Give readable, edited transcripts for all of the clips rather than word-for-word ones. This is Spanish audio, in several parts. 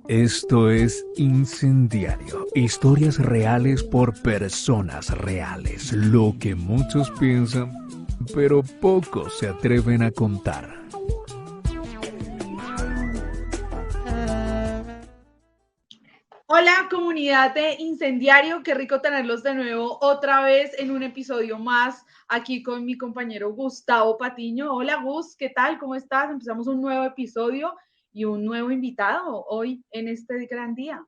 Esto es Incendiario, historias reales por personas reales, lo que muchos piensan, pero pocos se atreven a contar. Hola comunidad de Incendiario, qué rico tenerlos de nuevo otra vez en un episodio más aquí con mi compañero Gustavo Patiño. Hola Gus, ¿qué tal? ¿Cómo estás? Empezamos un nuevo episodio y un nuevo invitado hoy en este gran día.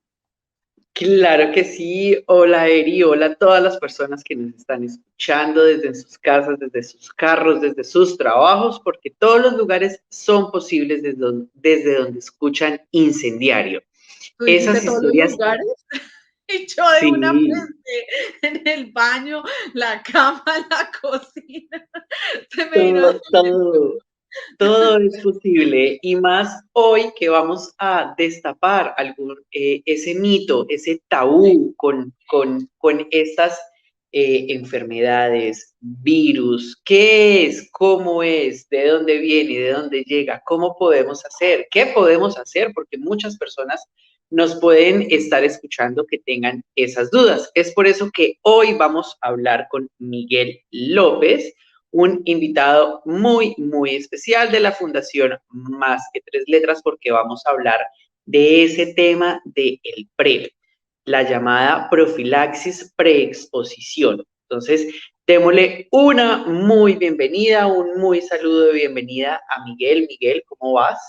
Claro que sí. Hola Eri, hola a todas las personas que nos están escuchando desde sus casas, desde sus carros, desde sus trabajos, porque todos los lugares son posibles desde donde escuchan Incendiario. Tú dijiste Esas todos los historias, lugares y yo de una sí, pensé en el baño, la cama, la cocina. Se me vino a todo, todo, todo es posible y más hoy que vamos a destapar ese mito, ese tabú con estas enfermedades, virus, qué es, cómo es, de dónde viene, de dónde llega, cómo podemos hacer, qué podemos hacer, porque muchas personas nos pueden estar escuchando que tengan esas dudas. Es por eso que hoy vamos a hablar con Miguel López, un invitado muy especial de la Fundación Más que Tres Letras, porque vamos a hablar de ese tema del PrEP, la llamada profilaxis preexposición. Entonces, démosle una muy bienvenida, un muy saludo de bienvenida a Miguel. Miguel, ¿cómo vas?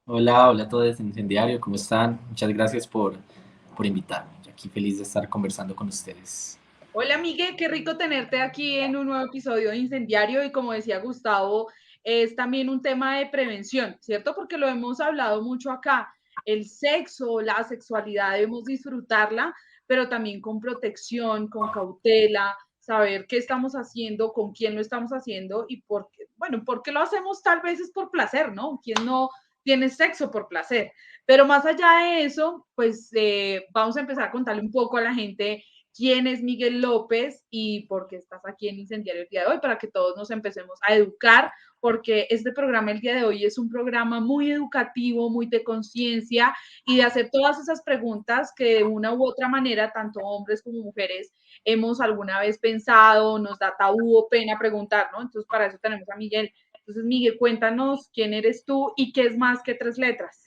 Hola a todos Incendiario, ¿cómo están? Muchas gracias por invitarme. Yo aquí feliz de estar conversando con ustedes. Hola Miguel, qué rico tenerte aquí en un nuevo episodio de Incendiario y como decía Gustavo, es también un tema de prevención, ¿cierto? Porque lo hemos hablado mucho acá. El sexo, la sexualidad, debemos disfrutarla, pero también con protección, con cautela, saber qué estamos haciendo, con quién lo estamos haciendo y por qué, bueno, por qué lo hacemos tal vez es por placer, ¿no? ¿Quién no tiene sexo por placer? Pero más allá de eso, pues vamos a empezar a contarle un poco a la gente quién es Miguel López y por qué estás aquí en Incendiario el día de hoy, para que todos nos empecemos a educar, porque este programa el día de hoy es un programa muy educativo, muy de conciencia y de hacer todas esas preguntas que de una u otra manera, tanto hombres como mujeres, hemos alguna vez pensado, nos da tabú o pena preguntar, ¿no? Entonces, para eso tenemos a Miguel. Entonces, Miguel, cuéntanos quién eres tú y qué es más que tres letras.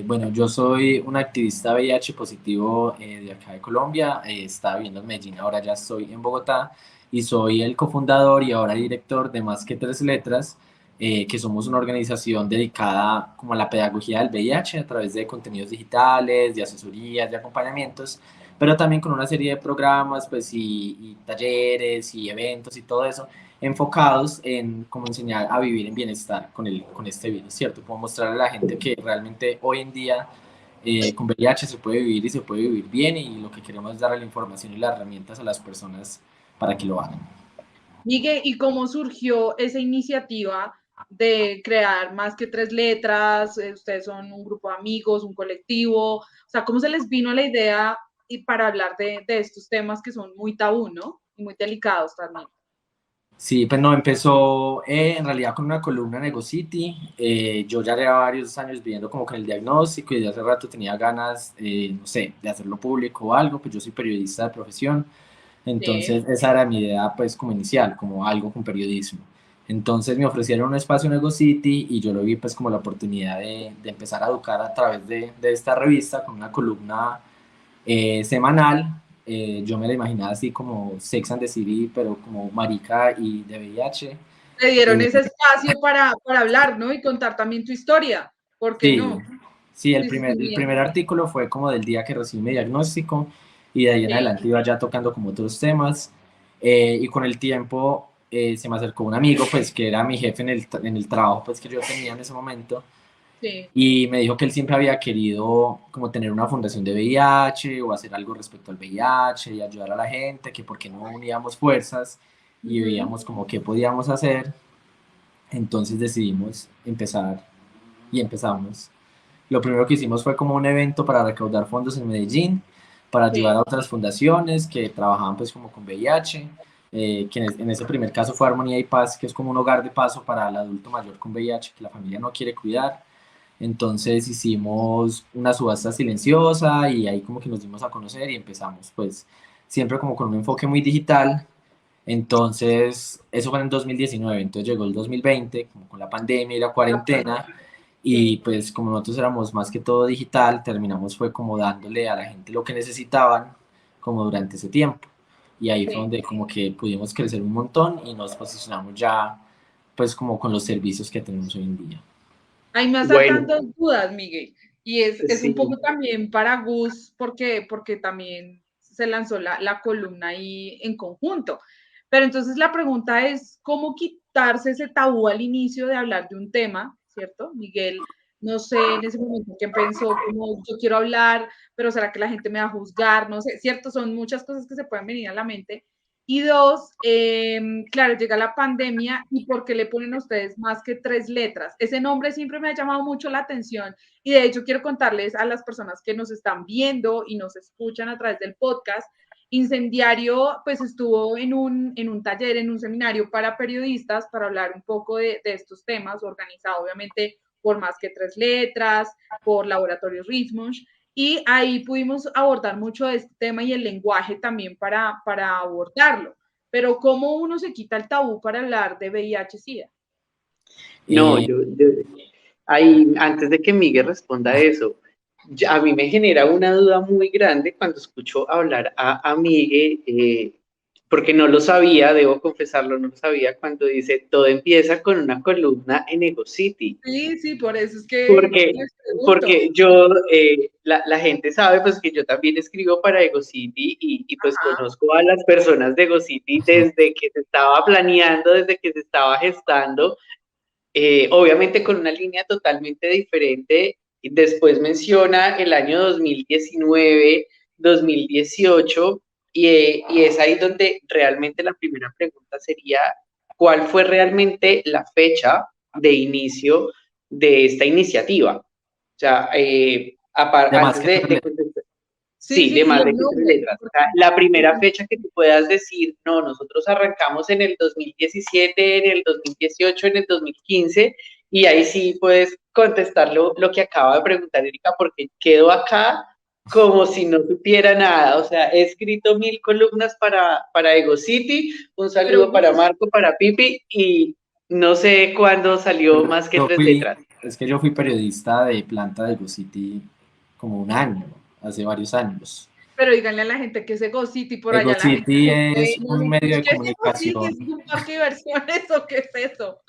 Bueno, yo soy un activista VIH positivo de acá de Colombia. Estaba viviendo en Medellín, ahora ya estoy en Bogotá y soy el cofundador y ahora director de Más que Tres Letras, que somos una organización dedicada como a la pedagogía del VIH a través de contenidos digitales, de asesorías, de acompañamientos, pero también con una serie de programas pues, y talleres y eventos y todo eso enfocados en cómo enseñar a vivir en bienestar con este virus, ¿cierto? Cómo mostrar a la gente que realmente hoy en día con VIH se puede vivir y se puede vivir bien y lo que queremos es dar la información y las herramientas a las personas para que lo hagan. Miguel, ¿y cómo surgió esa iniciativa de crear más que tres letras? Ustedes son un grupo de amigos, un colectivo. O sea, ¿cómo se les vino la idea y para hablar de estos temas que son muy tabú, ¿no? Y muy delicados también. Sí, pues no, empezó en realidad con una columna en EgoCity. Yo ya llevaba varios años viviendo como con el diagnóstico y desde hace rato tenía ganas, no sé, de hacerlo público o algo, pues yo soy periodista de profesión. Sí. Entonces, esa era mi idea, pues, como inicial, como algo con periodismo. Entonces, me ofrecieron un espacio en EgoCity y yo lo vi, pues, como la oportunidad de empezar a educar a través de esta revista con una columna semanal. Yo me la imaginaba así como Sex and the City, pero como marica y de VIH. Te dieron Eh, ese espacio para hablar, ¿no? Y contar también tu historia. ¿Por qué sí, no? sí, Sí, sí, sí, el bien. primer artículo fue como del día que recibí mi diagnóstico y de ahí en Sí, adelante iba ya tocando como otros temas y con el tiempo se me acercó un amigo pues que era mi jefe en el trabajo pues que yo tenía en ese momento sí. y me dijo que él siempre había querido como tener una fundación de VIH o hacer algo respecto al VIH y ayudar a la gente, que por qué no uníamos fuerzas y Ujú. veíamos como qué podíamos hacer. Entonces decidimos empezar y empezamos. Lo primero que hicimos fue como un evento para recaudar fondos en Medellín, para ayudar a Sí. otras fundaciones que trabajaban pues como con VIH, que en ese primer caso fue Armonía y Paz, que es como un hogar de paso para el adulto mayor con VIH que la familia no quiere cuidar. Entonces hicimos una subasta silenciosa y ahí como que nos dimos a conocer y empezamos pues siempre como con un enfoque muy digital. Entonces eso fue en 2019, entonces llegó el 2020 como con la pandemia y la cuarentena y Sí, pues como nosotros éramos más que todo digital, terminamos fue como dándole a la gente lo que necesitaban como durante ese tiempo. Y ahí fue sí. donde como que pudimos crecer un montón y nos posicionamos ya pues como con los servicios que tenemos hoy en día. Ahí me Bueno, asaltan dos dudas, Miguel. Y es un sí. poco también para Gus, porque también se lanzó la columna ahí en conjunto. Pero entonces la pregunta es, ¿cómo quitarse ese tabú al inicio de hablar de un tema, ¿cierto? Miguel, no sé en ese momento qué pensó, como yo quiero hablar, pero ¿será que la gente me va a juzgar? No sé, ¿cierto? Son muchas cosas que se pueden venir a la mente. Y dos, claro, llega la pandemia y ¿por qué le ponen a ustedes más que 3 letras? Ese nombre siempre me ha llamado mucho la atención y de hecho quiero contarles a las personas que nos están viendo y nos escuchan a través del podcast. Incendiario, pues estuvo en un taller, en un seminario para periodistas para hablar un poco de estos temas, organizado obviamente por más que 3 letras, por Laboratorios Richmond, y ahí pudimos abordar mucho de este tema y el lenguaje también para abordarlo. Pero ¿cómo uno se quita el tabú para hablar de VIH-Sida? No, Eh, ahí, antes de que Miguel responda eso, a mí me genera una duda muy grande cuando escucho hablar a Miguel, porque no lo sabía, debo confesarlo, no lo sabía, cuando dice, todo empieza con una columna en Ego City. Sí, sí, por eso es que Porque, les pregunto. porque yo, la gente sabe pues que yo también escribo para Ego City y pues Ajá. conozco a las personas de Ego City desde que se estaba planeando, desde que se estaba gestando, obviamente con una línea totalmente diferente. Después menciona el año 2019, 2018, y es ahí donde realmente la primera pregunta sería, ¿cuál fue realmente la fecha de inicio de esta iniciativa? O sea, de más antes que tres de letras. contestar, Sí, sí, sí, de y más el de que tres nombre, letras. O sea, importante. la primera fecha que tú puedas decir, no, nosotros arrancamos en el 2017, en el 2018, en el 2015, y ahí sí puedes contestar lo que acaba de preguntar Erika, porque quedo acá como si no supiera nada. O sea, he escrito 1000 columnas para Ego City, un Pero saludo para Gus, Marco, para Pipi, y no sé cuándo salió más que Yo tres fui, letras. es que yo fui periodista de planta de Go City como un año, hace varios años. pero díganle a la gente que es Ego City, por Ego allá la gente City no es sé, no un sé, medio de ¿qué es Ego City? ¿Es comunicación, un parque de diversiones o qué es eso?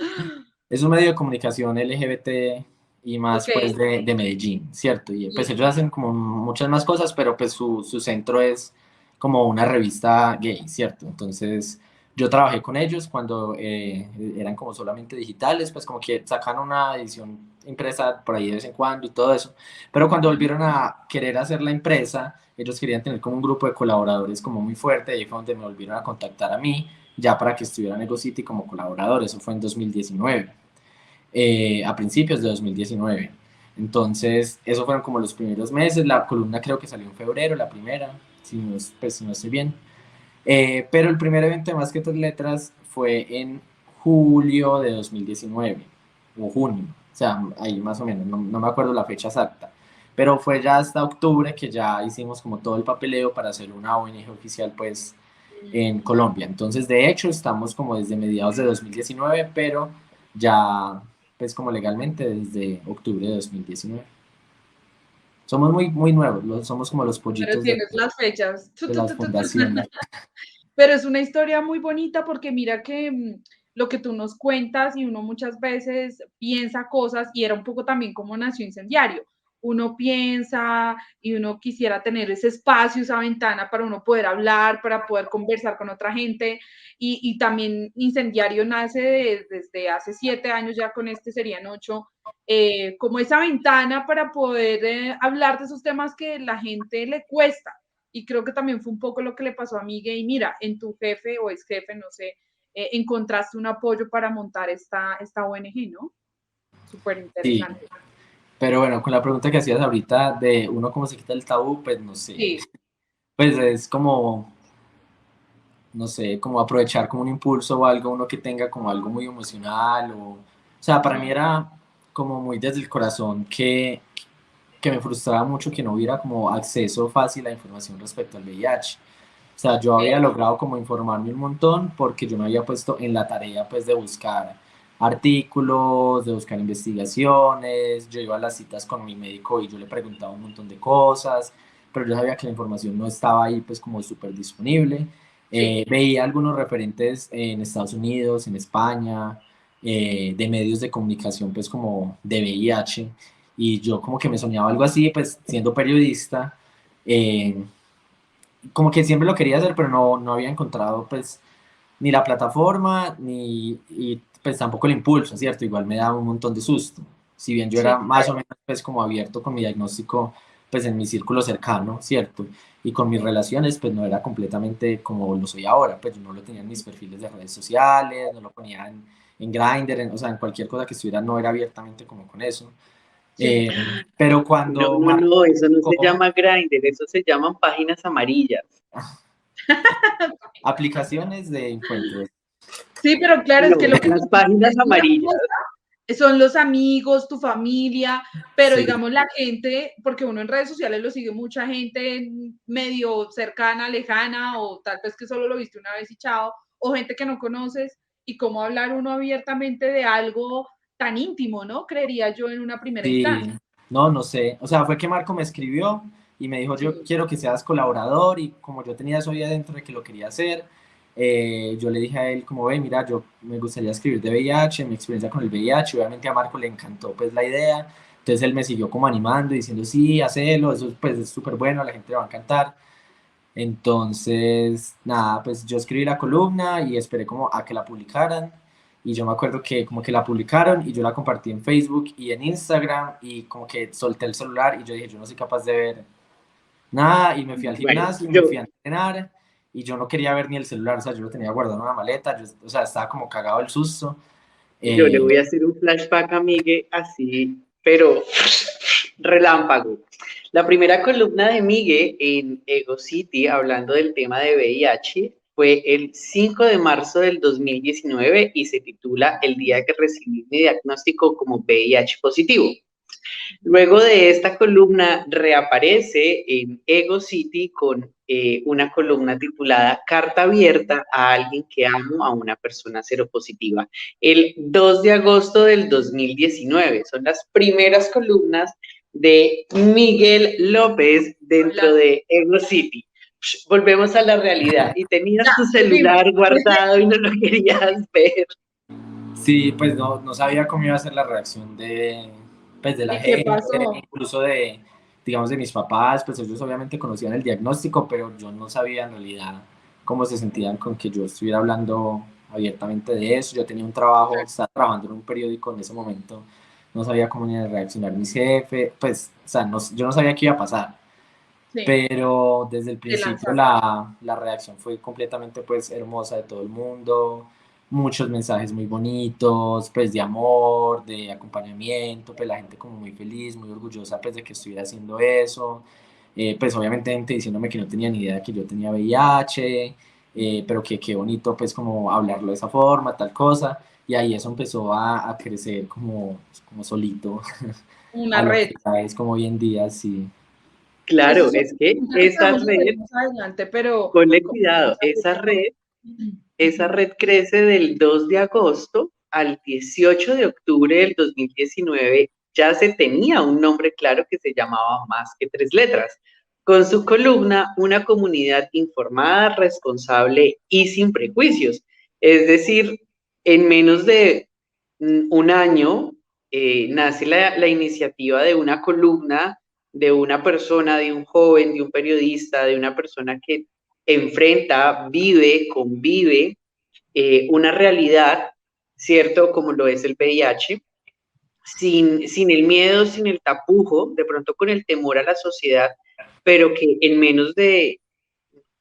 es un medio de comunicación LGBT y más Ok, pues de Medellín, ¿cierto? Y pues ellos listo. hacen como muchas más cosas, pero pues su centro es como una revista gay, ¿cierto? Entonces yo trabajé con ellos cuando eran como solamente digitales, pues como que sacan una edición impresa por ahí de vez en cuando y todo eso, pero cuando volvieron a querer hacer la impresa, ellos querían tener como un grupo de colaboradores como muy fuerte, y ahí fue donde me volvieron a contactar a mí ya para que estuviera en EgoCity como colaborador. Eso fue en 2019, a principios de 2019. Entonces, esos fueron como los primeros meses. La columna creo que salió en febrero, la primera, si no estoy bien. Pero el primer evento de Más que Tres Letras fue en julio de 2019, o junio, o sea, ahí más o menos, no me acuerdo la fecha exacta. Pero fue ya hasta octubre que ya hicimos como todo el papeleo para hacer una ONG oficial, pues, en Colombia. Entonces, de hecho, estamos como desde mediados de 2019, pero ya, pues, como legalmente desde octubre de 2019. Somos muy nuevos, somos como los Pero pollitos tienes las fechas. de las fundaciones. Pero es una historia muy bonita porque mira que lo que tú nos cuentas y uno muchas veces piensa cosas y era un poco también como nació Incendiario. Uno piensa y uno quisiera tener ese espacio, esa ventana para uno poder hablar, para poder conversar con otra gente. Y también Incendiario nace desde hace 7 años, ya con este serían 8, como esa ventana para poder hablar de esos temas que la gente le cuesta. Y creo que también fue un poco lo que le pasó a Miguel. Y mira, en tu jefe o ex jefe, no sé, encontraste un apoyo para montar esta ONG, ¿no? Súper Sí, interesante. pero bueno, con la pregunta que hacías ahorita de uno cómo se quita el tabú, pues no sé. Sí, Pues es como, no sé, como aprovechar como un impulso o algo, uno que tenga como algo muy emocional o sea, para mí era como muy desde el corazón que me frustraba mucho que no hubiera como acceso fácil a información respecto al VIH. O sea, yo había logrado como informarme un montón porque yo me había puesto en la tarea pues de buscar artículos, de buscar investigaciones, yo iba a las citas con mi médico y yo le preguntaba un montón de cosas, pero yo sabía que la información no estaba ahí pues como súper disponible. Veía algunos referentes en Estados Unidos, en España, de medios de comunicación pues como de VIH, y yo como que me soñaba algo así, pues siendo periodista, como que siempre lo quería hacer, pero no había encontrado pues ni la plataforma, y pues tampoco el impulso, ¿cierto? Igual me daba un montón de susto. Si bien yo era más o menos pues como abierto con mi diagnóstico, pues en mi círculo cercano, ¿cierto? Y con mis relaciones, pues no era completamente como lo soy ahora, pues yo no lo tenía en mis perfiles de redes sociales, no lo ponía en Grindr, o sea, en cualquier cosa que estuviera, no era abiertamente como con eso. Sí. Pero No, cuando no, no, eso no se marcó llama Grindr, eso se llaman páginas amarillas. aplicaciones de encuentros. Sí, pero claro, es No, que lo que las páginas una amarillas. cosa son los amigos, tu familia, pero Sí. digamos la gente, porque uno en redes sociales lo sigue mucha gente medio cercana, lejana, o tal vez que solo lo viste una vez y chao, o gente que no conoces, y cómo hablar uno abiertamente de algo tan íntimo, ¿no? Creería yo en una primera Sí, instancia. no sé. O sea, fue que Marco me escribió y me dijo, yo Sí. quiero que seas colaborador, y como yo tenía eso ahí adentro de que lo quería hacer, yo le dije a él como, ve, mira, yo me gustaría escribir de VIH, mi experiencia con el VIH, obviamente a Marco le encantó pues la idea, entonces él me siguió como animando, diciendo, sí, hacelo, eso pues es súper bueno, a la gente le va a encantar. Entonces, nada, pues yo escribí la columna y esperé como a que la publicaran. Y yo me acuerdo que como que la publicaron y yo la compartí en Facebook y en Instagram, y como que solté el celular y yo dije, yo no soy capaz de ver nada, y me fui al Bueno, gimnasio y me fui a entrenar y yo no quería ver ni el celular, o sea, yo lo tenía guardado en una maleta, o sea, estaba como cagado el susto. yo le Eh, voy a hacer un flashback a Migue así, pero relámpago. La primera columna de Migue en Ego City, hablando del tema de VIH, fue el 5 de marzo del 2019 y se titula El día que recibí mi diagnóstico como VIH positivo. Luego de esta columna reaparece en Ego City con una columna titulada Carta abierta a alguien que amo, a una persona seropositiva. El 2 de agosto del 2019 son las primeras columnas de Miguel López dentro de Ego City. Volvemos a la realidad y tenías Ya, tu volvimos. celular guardado y no lo querías ver. sí, pues no sabía cómo iba a ser la reacción pues, de la ¿Y qué gente, pasó? incluso digamos, de mis papás, pues ellos obviamente conocían el diagnóstico, pero yo no sabía en realidad cómo se sentían con que yo estuviera hablando abiertamente de eso. Yo tenía un trabajo, estaba trabajando en un periódico en ese momento, no sabía cómo iban a reaccionar mis jefes, pues, o sea, yo no sabía qué iba a pasar, Sí, pero desde el te principio lanzaste. la reacción fue completamente pues hermosa de todo el mundo, muchos mensajes muy bonitos, pues de amor, de acompañamiento, pues la gente como muy feliz, muy orgullosa pues de que estuviera haciendo eso, pues obviamente gente diciéndome que no tenía ni idea que yo tenía VIH, pero que qué bonito pues como hablarlo de esa forma, tal cosa, y ahí eso empezó a crecer como solito Una a lo red. que ya es como hoy en día, sí. Eso Claro, es una es que pregunta que podemos hacer más adelante, pero ponle como cuidado, vamos a hacer esa red crece del 2 de agosto al 18 de octubre del 2019. Ya se tenía un nombre claro que se llamaba Más que Tres Letras. Con su columna, una comunidad informada, responsable y sin prejuicios. Es decir, en menos de un año nace la iniciativa de una columna de una persona, de un joven, de un periodista, de una persona que enfrenta, vive, convive una realidad, ¿cierto? Como lo es el VIH, sin el miedo, sin el tapujo, de pronto con el temor a la sociedad, pero que en menos de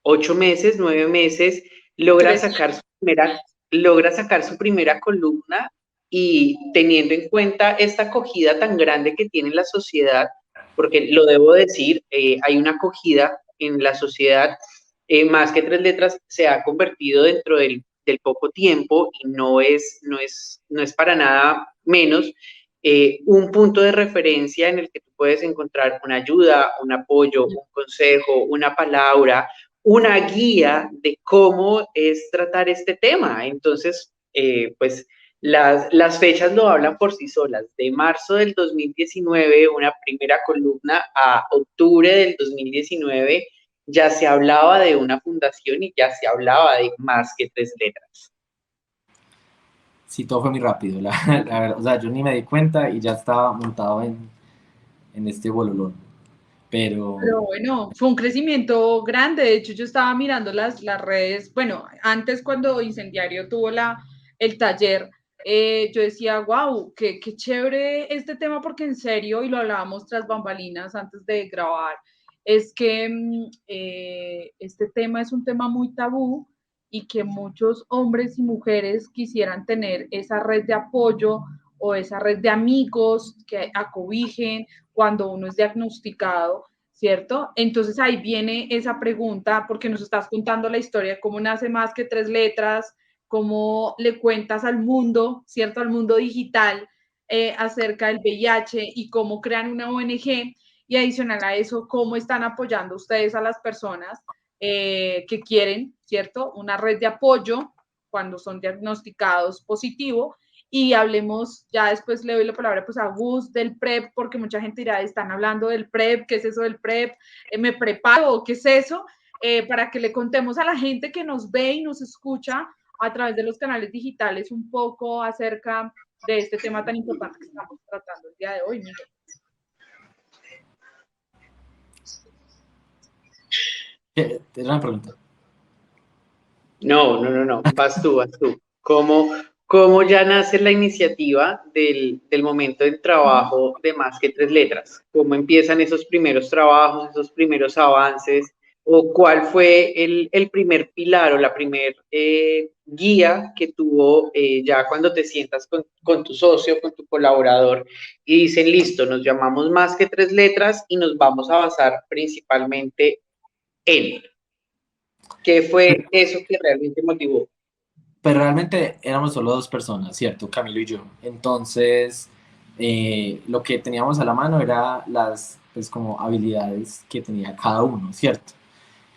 8 meses, 9 meses, logra crecer. sacar logra sacar su primera columna, y teniendo en cuenta esta acogida tan grande que tiene la sociedad, porque lo debo decir, hay una acogida en la sociedad, Más que Tres Letras se ha convertido dentro del poco tiempo y no es para nada menos, un punto de referencia en el que tú puedes encontrar una ayuda, un apoyo, un consejo, una palabra, una guía de cómo es tratar este tema. Entonces, pues las fechas lo hablan por sí solas. De marzo del 2019, una primera columna, a octubre del 2019, ya se hablaba de una fundación y ya se hablaba de más que 3 letras. Sí, todo fue muy rápido, la verdad. O sea, yo ni me di cuenta y ya estaba montado en este bololón. Pero Pero bueno, fue un crecimiento grande. De hecho, yo estaba mirando las redes. Bueno, antes cuando Incendiario tuvo el taller, yo decía, wow, qué chévere este tema, porque en serio, y lo hablábamos tras bambalinas antes de grabar, es que este tema es un tema muy tabú y que muchos hombres y mujeres quisieran tener esa red de apoyo o esa red de amigos que acobijen cuando uno es diagnosticado, ¿cierto? Entonces ahí viene esa pregunta, porque nos estás contando la historia de cómo nace más que 3 letras, cómo le cuentas al mundo, ¿cierto? Al mundo digital acerca del VIH y cómo crean una ONG, y adicional a eso, cómo están apoyando ustedes a las personas que quieren, ¿cierto? Una red de apoyo cuando son diagnosticados positivo. Y hablemos, ya después le doy la palabra pues a Gus del PrEP, porque mucha gente dirá, están hablando del PrEP, ¿qué es eso del PrEP? ¿Me preparo? ¿Qué es eso? Para que le contemos a la gente que nos ve y nos escucha a través de los canales digitales un poco acerca de este tema tan importante que estamos tratando el día de hoy, Miguel. ¿es una pregunta? No, vas tú. ¿Cómo ya nace la iniciativa del momento del trabajo de más que 3 letras? ¿Cómo empiezan esos primeros trabajos, esos primeros avances? ¿O cuál fue el primer pilar o la primer guía que tuvo ya cuando te sientas con tu socio, con tu colaborador y dicen, listo, nos llamamos más que 3 letras y nos vamos a basar principalmente en? ¿Qué fue eso que realmente motivó? Pero realmente éramos solo dos personas, ¿cierto? Camilo y yo. Entonces, lo que teníamos a la mano era las, pues, como habilidades que tenía cada uno, ¿cierto?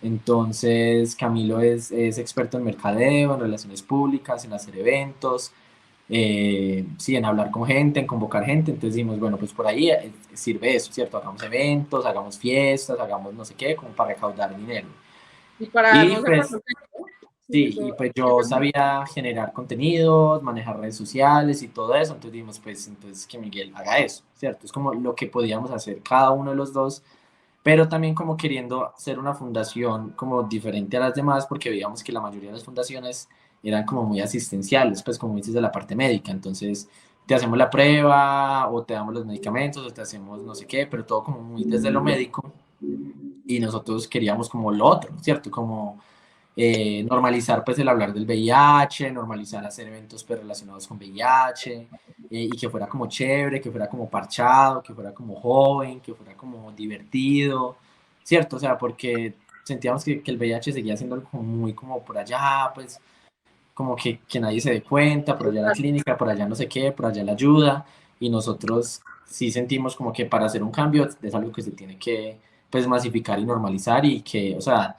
Entonces, Camilo es experto en mercadeo, en relaciones públicas, en hacer eventos, sí, en hablar con gente, en convocar gente. Entonces dijimos, bueno, pues por ahí sirve eso, ¿cierto? Hagamos eventos, hagamos fiestas, hagamos no sé qué, como para recaudar dinero. Y para Y darnos a pues conocer, ¿no? Sí, sí, y eso pues yo sirve mucho. sabía generar contenidos, manejar redes sociales y todo eso, entonces dijimos, pues entonces que Miguel haga eso, ¿cierto? Es como lo que podíamos hacer cada uno de los dos, pero también como queriendo ser una fundación como diferente a las demás, porque veíamos que la mayoría de las fundaciones eran como muy asistenciales, pues como dices de la parte médica, entonces te hacemos la prueba o te damos los medicamentos o te hacemos no sé qué, pero todo como muy desde lo médico, y nosotros queríamos como lo otro, ¿cierto? Como normalizar pues el hablar del VIH, normalizar hacer eventos pues, relacionados con VIH, y que fuera como chévere, que fuera como parchado, que fuera como joven, que fuera como divertido, ¿cierto? O sea, porque sentíamos que el VIH seguía siendo algo como muy como por allá, pues como que nadie se dé cuenta, por allá la clínica, por allá no sé qué, por allá la ayuda, y nosotros sí sentimos como que para hacer un cambio es algo que se tiene que pues masificar y normalizar y que, o sea,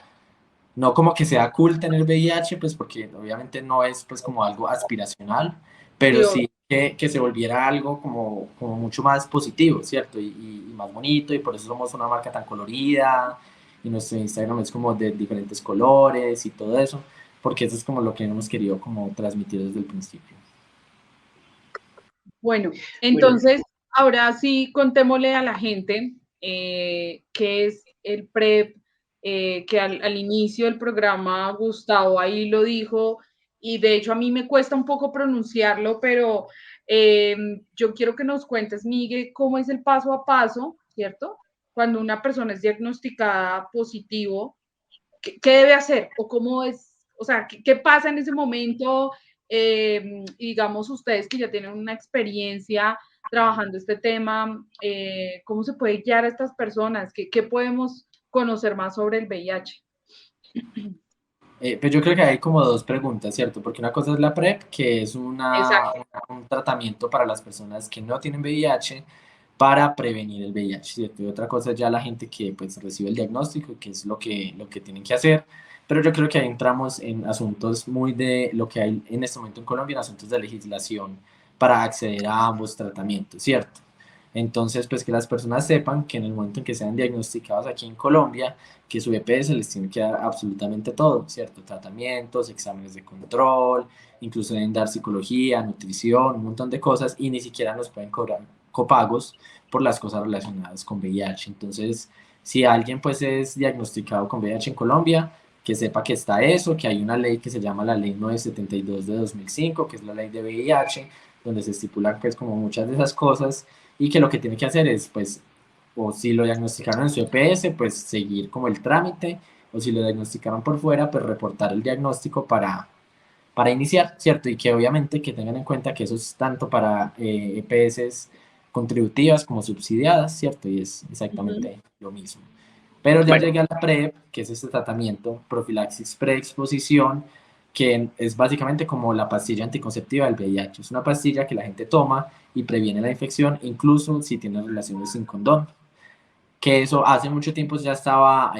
no como que sea cool tener VIH, pues porque obviamente no es pues como algo aspiracional, pero Dios. sí que se volviera algo como mucho más positivo, ¿cierto? Y más bonito, y por eso somos una marca tan colorida, y nuestro Instagram es como de diferentes colores y todo eso, porque eso es como lo que hemos querido como transmitir desde el principio. Bueno, Bueno, entonces, ahora sí contémosle a la gente qué es el PrEP, que al inicio del programa Gustavo ahí lo dijo, y de hecho a mí me cuesta un poco pronunciarlo, pero yo quiero que nos cuentes, Miguel, cómo es el paso a paso, ¿cierto? Cuando una persona es diagnosticada positivo, ¿qué debe hacer? ¿O cómo es? O sea, ¿qué pasa en ese momento? Y digamos, ustedes que ya tienen una experiencia trabajando este tema, ¿cómo se puede guiar a estas personas? ¿Qué podemos conocer más sobre el VIH? Pues yo creo que hay como dos preguntas, ¿cierto? Porque una cosa es la PrEP, que es Exacto. un tratamiento para las personas que no tienen VIH para prevenir el VIH, ¿cierto? Y otra cosa es ya la gente que pues recibe el diagnóstico, que es lo que tienen que hacer. Pero yo creo que ahí entramos en asuntos muy de lo que hay en este momento en Colombia, en asuntos de legislación para acceder a ambos tratamientos, ¿cierto? Entonces, pues que las personas sepan que en el momento en que sean diagnosticados aquí en Colombia, que su EPS les tiene que dar absolutamente todo, ¿cierto? Tratamientos, exámenes de control, incluso deben dar psicología, nutrición, un montón de cosas y ni siquiera nos pueden cobrar copagos por las cosas relacionadas con VIH. Entonces, si alguien pues es diagnosticado con VIH en Colombia, que sepa que está eso, que hay una ley que se llama la Ley 972 de 2005, que es la ley de VIH, donde se estipulan pues como muchas de esas cosas y que lo que tiene que hacer es pues o si lo diagnosticaron en su EPS, pues seguir como el trámite, o si lo diagnosticaron por fuera, pues reportar el diagnóstico para iniciar, ¿cierto? Y que obviamente que tengan en cuenta que eso es tanto para EPS contributivas como subsidiadas, ¿cierto? Y es Ujú. exactamente lo mismo. Pero ya Bueno, llegué a la PrEP, que es este tratamiento, profilaxis preexposición, que es básicamente como la pastilla anticonceptiva del VIH. Es una pastilla que la gente toma y previene la infección, incluso si tiene relaciones sin condón, que eso hace mucho tiempo ya estaba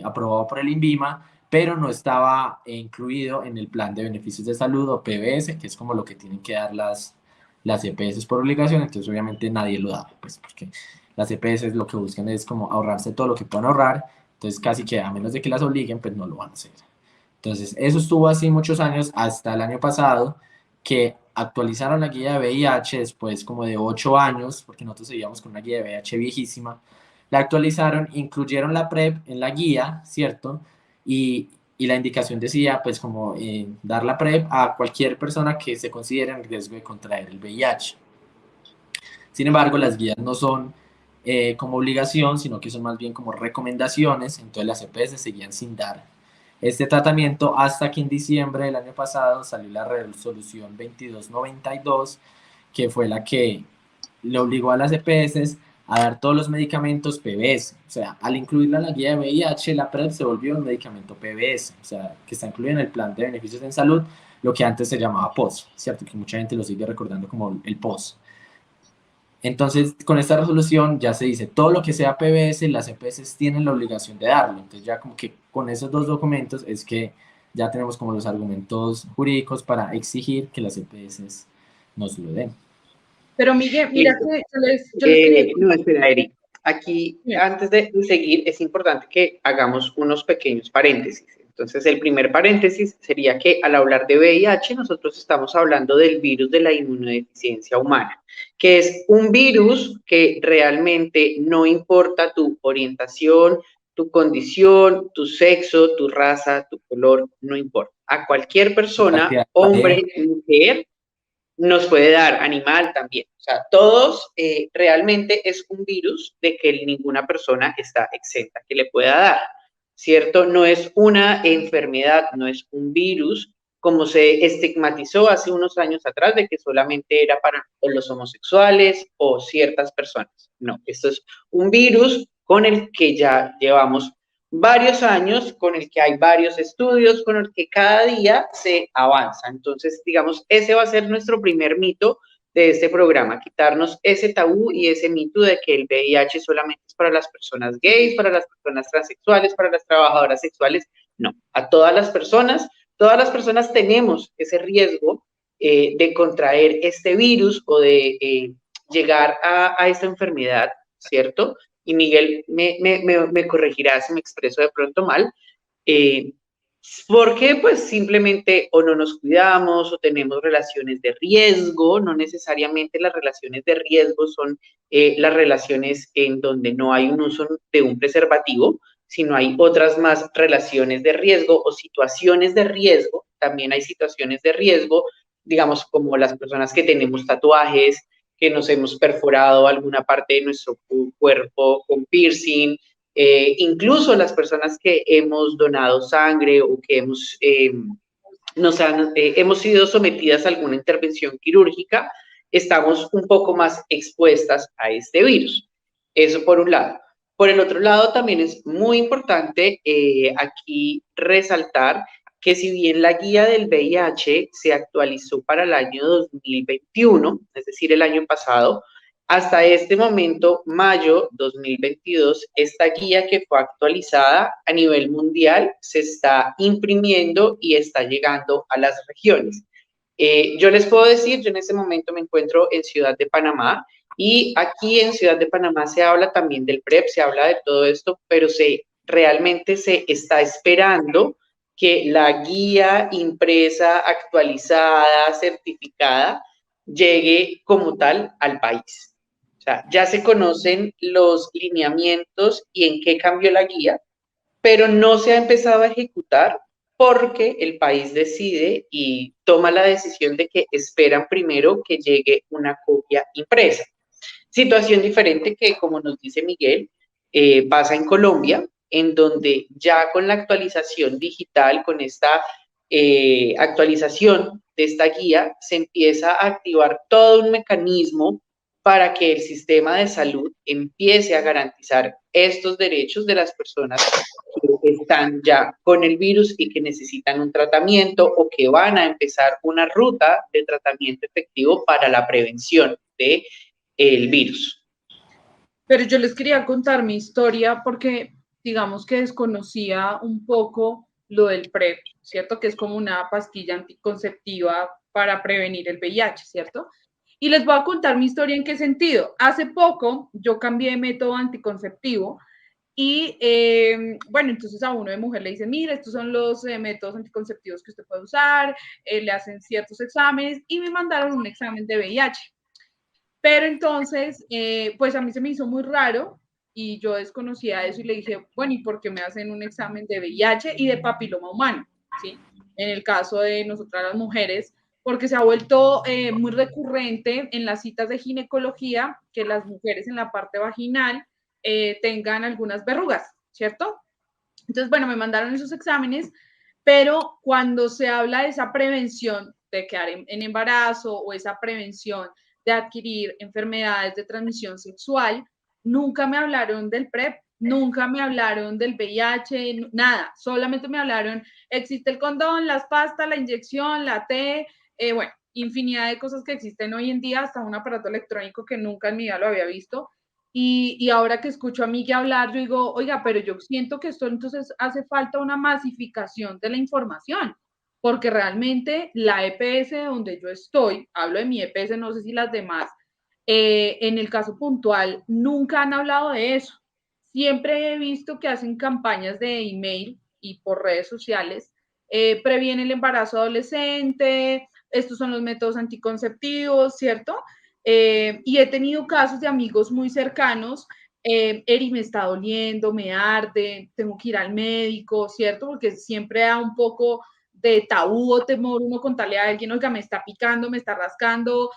aprobado por el INVIMA, pero no estaba incluido en el plan de beneficios de salud o PBS, que es como lo que tienen que dar las EPS por obligación, entonces obviamente nadie lo da, pues porque las EPS lo que buscan es como ahorrarse todo lo que puedan ahorrar, entonces casi que a menos de que las obliguen, pues no lo van a hacer. Entonces eso estuvo así muchos años, hasta el año pasado, que actualizaron la guía de VIH después como de 8 años, porque nosotros seguíamos con una guía de VIH viejísima, la actualizaron, incluyeron la PrEP en la guía, ¿cierto? Y la indicación decía, pues, como dar la PrEP a cualquier persona que se considere en riesgo de contraer el VIH. Sin embargo, las guías no son como obligación, sino que son más bien como recomendaciones, entonces las EPS seguían sin dar este tratamiento hasta que en diciembre del año pasado salió la resolución 2292, que fue la que le obligó a las EPS a dar todos los medicamentos PBS. O sea, al incluirla en la guía de VIH, la PrEP se volvió un medicamento PBS, o sea, que está incluido en el plan de beneficios en salud, lo que antes se llamaba POS, ¿cierto? Que mucha gente lo sigue recordando como el POS. Entonces, con esta resolución ya se dice todo lo que sea PBS, las EPS tienen la obligación de darlo. Entonces, ya como que con esos dos documentos es que ya tenemos como los argumentos jurídicos para exigir que las EPS nos lo den. Pero Miguel, mira listo. que yo les quería No, espera, Eric. Aquí, decir, antes de seguir, es importante que hagamos unos pequeños paréntesis. Entonces, el primer paréntesis sería que al hablar de VIH, nosotros estamos hablando del virus de la inmunodeficiencia humana, que es un virus que realmente no importa tu orientación, tu condición, tu sexo, tu raza, tu color, no importa. A cualquier persona, hombre, mujer, nos puede dar, animal también. O sea, todos realmente es un virus de que ninguna persona está exenta que le pueda dar, ¿cierto? No es una enfermedad, no es un virus como se estigmatizó hace unos años atrás de que solamente era para los homosexuales o ciertas personas. No, esto es un virus con el que ya llevamos varios años, con el que hay varios estudios, con el que cada día se avanza. Entonces, digamos, ese va a ser nuestro primer mito de este programa, quitarnos ese tabú y ese mito de que el VIH solamente es para las personas gays, para las personas transexuales, para las trabajadoras sexuales. No, a todas las personas tenemos ese riesgo de contraer este virus o de llegar a esta enfermedad, ¿cierto? Y Miguel me corregirá si me expreso de pronto mal, eh, porque pues simplemente o no nos cuidamos o tenemos relaciones de riesgo, no necesariamente las relaciones de riesgo son las relaciones en donde no hay un uso de un preservativo, sino hay otras más relaciones de riesgo o situaciones de riesgo, también hay situaciones de riesgo, digamos como las personas que tenemos tatuajes, que nos hemos perforado alguna parte de nuestro cuerpo con piercing, incluso las personas que hemos donado sangre o que hemos sido sometidas a alguna intervención quirúrgica, estamos un poco más expuestas a este virus. Eso por un lado. Por el otro lado, también es muy importante aquí resaltar que si bien la guía del VIH se actualizó para el año 2021, es decir, el año pasado, hasta este momento, mayo 2022, esta guía que fue actualizada a nivel mundial se está imprimiendo y está llegando a las regiones. Yo les puedo decir, yo en este momento me encuentro en Ciudad de Panamá y aquí en Ciudad de Panamá se habla también del PrEP, se habla de todo esto, pero realmente se está esperando que la guía impresa, actualizada, certificada, llegue como tal al país. O sea, ya se conocen los lineamientos y en qué cambió la guía, pero no se ha empezado a ejecutar porque el país decide y toma la decisión de que esperan primero que llegue una copia impresa. Situación diferente que, como nos dice Miguel, pasa en Colombia, en donde ya con la actualización digital, con esta actualización de esta guía, se empieza a activar todo un mecanismo para que el sistema de salud empiece a garantizar estos derechos de las personas que están ya con el virus y que necesitan un tratamiento o que van a empezar una ruta de tratamiento efectivo para la prevención del virus. Pero yo les quería contar mi historia porque digamos que desconocía un poco lo del PrEP, ¿cierto? Que es como una pastilla anticonceptiva para prevenir el VIH, ¿cierto? Y les voy a contar mi historia en qué sentido. Hace poco yo cambié de método anticonceptivo y bueno, entonces a uno de mujer le dicen, mira, estos son los métodos anticonceptivos que usted puede usar, le hacen ciertos exámenes y me mandaron un examen de VIH. Pero entonces, pues a mí se me hizo muy raro y yo desconocía eso y le dije, bueno, ¿y por qué me hacen un examen de VIH y de papiloma humano? ¿Sí? En el caso de nosotras las mujeres, porque se ha vuelto muy recurrente en las citas de ginecología que las mujeres en la parte vaginal tengan algunas verrugas, ¿cierto? Entonces, bueno, me mandaron esos exámenes, pero cuando se habla de esa prevención de quedar en embarazo o esa prevención de adquirir enfermedades de transmisión sexual, nunca me hablaron del PrEP, nunca me hablaron del VIH, nada, solamente me hablaron, existe el condón, las pastas, la inyección, la T, bueno, infinidad de cosas que existen hoy en día, hasta un aparato electrónico que nunca en mi vida lo había visto. Y ahora que escucho a Miguel hablar, yo digo, oiga, pero yo siento que esto entonces hace falta una masificación de la información, porque realmente la EPS donde yo estoy, hablo de mi EPS, no sé si las demás, en el caso puntual, nunca han hablado de eso. Siempre he visto que hacen campañas de email y por redes sociales, previene el embarazo adolescente, estos son los métodos anticonceptivos, ¿cierto? Y he tenido casos de amigos muy cercanos, Eri, me está doliendo, me arde, tengo que ir al médico, ¿cierto? Porque siempre da un poco de tabú o temor uno contarle a alguien, oiga, me está picando, me está rascando,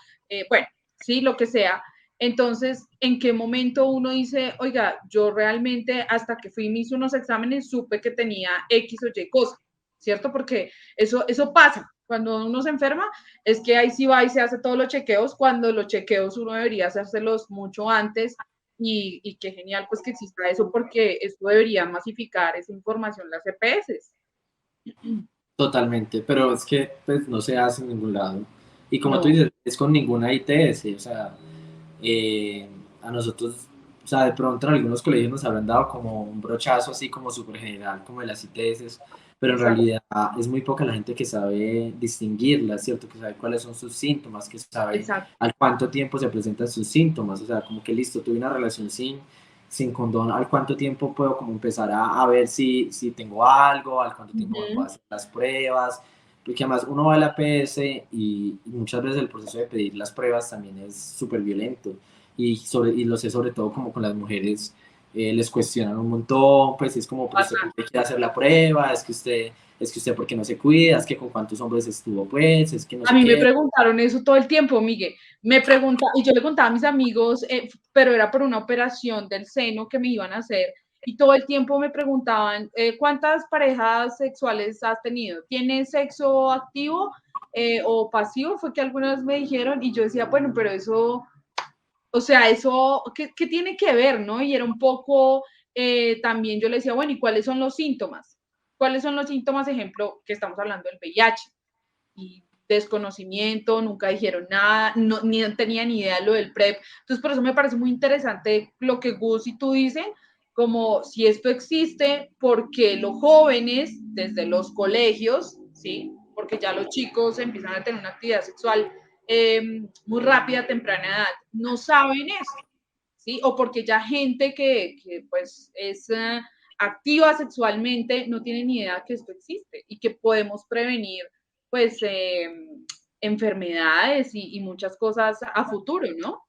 bueno, sí, lo que sea. Entonces, ¿en qué momento uno dice, oiga, yo realmente hasta que fui y me hice unos exámenes supe que tenía X o Y cosa, ¿cierto? Porque eso pasa. Cuando uno se enferma, es que ahí sí va y se hace todos los chequeos, cuando los chequeos uno debería hacérselos mucho antes y qué genial pues que exista eso porque esto debería masificar esa información las EPS. Totalmente, pero es que pues, no se hace en ningún lado. Y como tú No. dices, es con ninguna ITS, o sea, a nosotros, o sea, de pronto en algunos colegios nos habrán dado como un brochazo así como súper general, como de las ITS, pero en Exacto. realidad es muy poca la gente que sabe distinguirlas, ¿cierto? Que sabe cuáles son sus síntomas, que sabe Exacto. al cuánto tiempo se presentan sus síntomas, o sea, como que listo, tuve una relación sin condón, al cuánto tiempo puedo como empezar a ver si tengo algo, al cuánto tiempo me puedo hacer las pruebas, porque además uno va a la PS y muchas veces el proceso de pedir las pruebas también es súper violento y lo sé sobre todo como con las mujeres, les cuestionan un montón, pues es como, pero usted por qué quiere hacer la prueba, es que usted por qué no se cuida, es que con cuántos hombres estuvo, pues, es que no A sé mí me qué. preguntaron eso todo el tiempo, Miguel. Me pregunta, y yo le contaba a mis amigos, pero era por una operación del seno que me iban a hacer, y todo el tiempo me preguntaban, ¿cuántas parejas sexuales has tenido? ¿Tienes sexo activo o pasivo? Fue que algunas me dijeron, y yo decía, bueno, pero eso, o sea, eso, ¿qué tiene que ver, no? Y era un poco, también yo le decía, bueno, ¿y cuáles son los síntomas? ¿cuáles son los síntomas, ejemplo, que estamos hablando del VIH? Y desconocimiento, nunca dijeron nada, no, ni tenían ni idea de lo del PrEP. Entonces, por eso me parece muy interesante lo que Gus y tú dicen, como si esto existe, porque los jóvenes, desde los colegios, ¿sí? Porque ya los chicos empiezan a tener una actividad sexual muy rápida a temprana edad, no saben esto, ¿sí? O porque ya gente que pues es activa sexualmente no tiene ni idea que esto existe y que podemos prevenir pues enfermedades y muchas cosas a futuro, ¿no?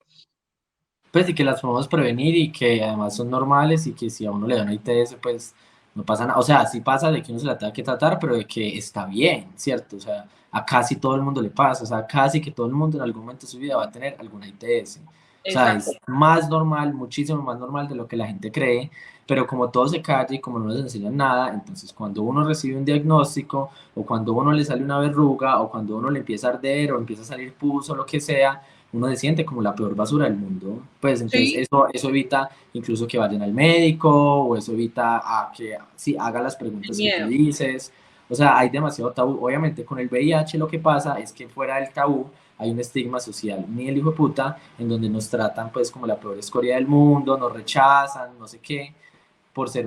Pues y que las podemos prevenir y que además son normales y que si a uno le da una ITS, pues no pasa nada. O sea, sí pasa de que uno se la tenga que tratar, pero de que está bien, ¿cierto? O sea, a casi todo el mundo le pasa. O sea, casi que todo el mundo en algún momento de su vida va a tener alguna ITS. O sea, Exacto. es más normal, muchísimo más normal de lo que la gente cree, pero como todo se calla y como no les enseñan nada, entonces cuando uno recibe un diagnóstico o cuando uno le sale una verruga o cuando uno le empieza a arder o empieza a salir pus o lo que sea, uno se siente como la peor basura del mundo. Pues entonces Sí, eso evita incluso que vayan al médico o eso evita a que sí, haga las el preguntas que tú miedo. dices. O sea, hay demasiado tabú. Obviamente con el VIH lo que pasa es que fuera del tabú hay un estigma social, ni el hijo de puta, en donde nos tratan pues como la peor escoria del mundo, nos rechazan, no sé qué, por ser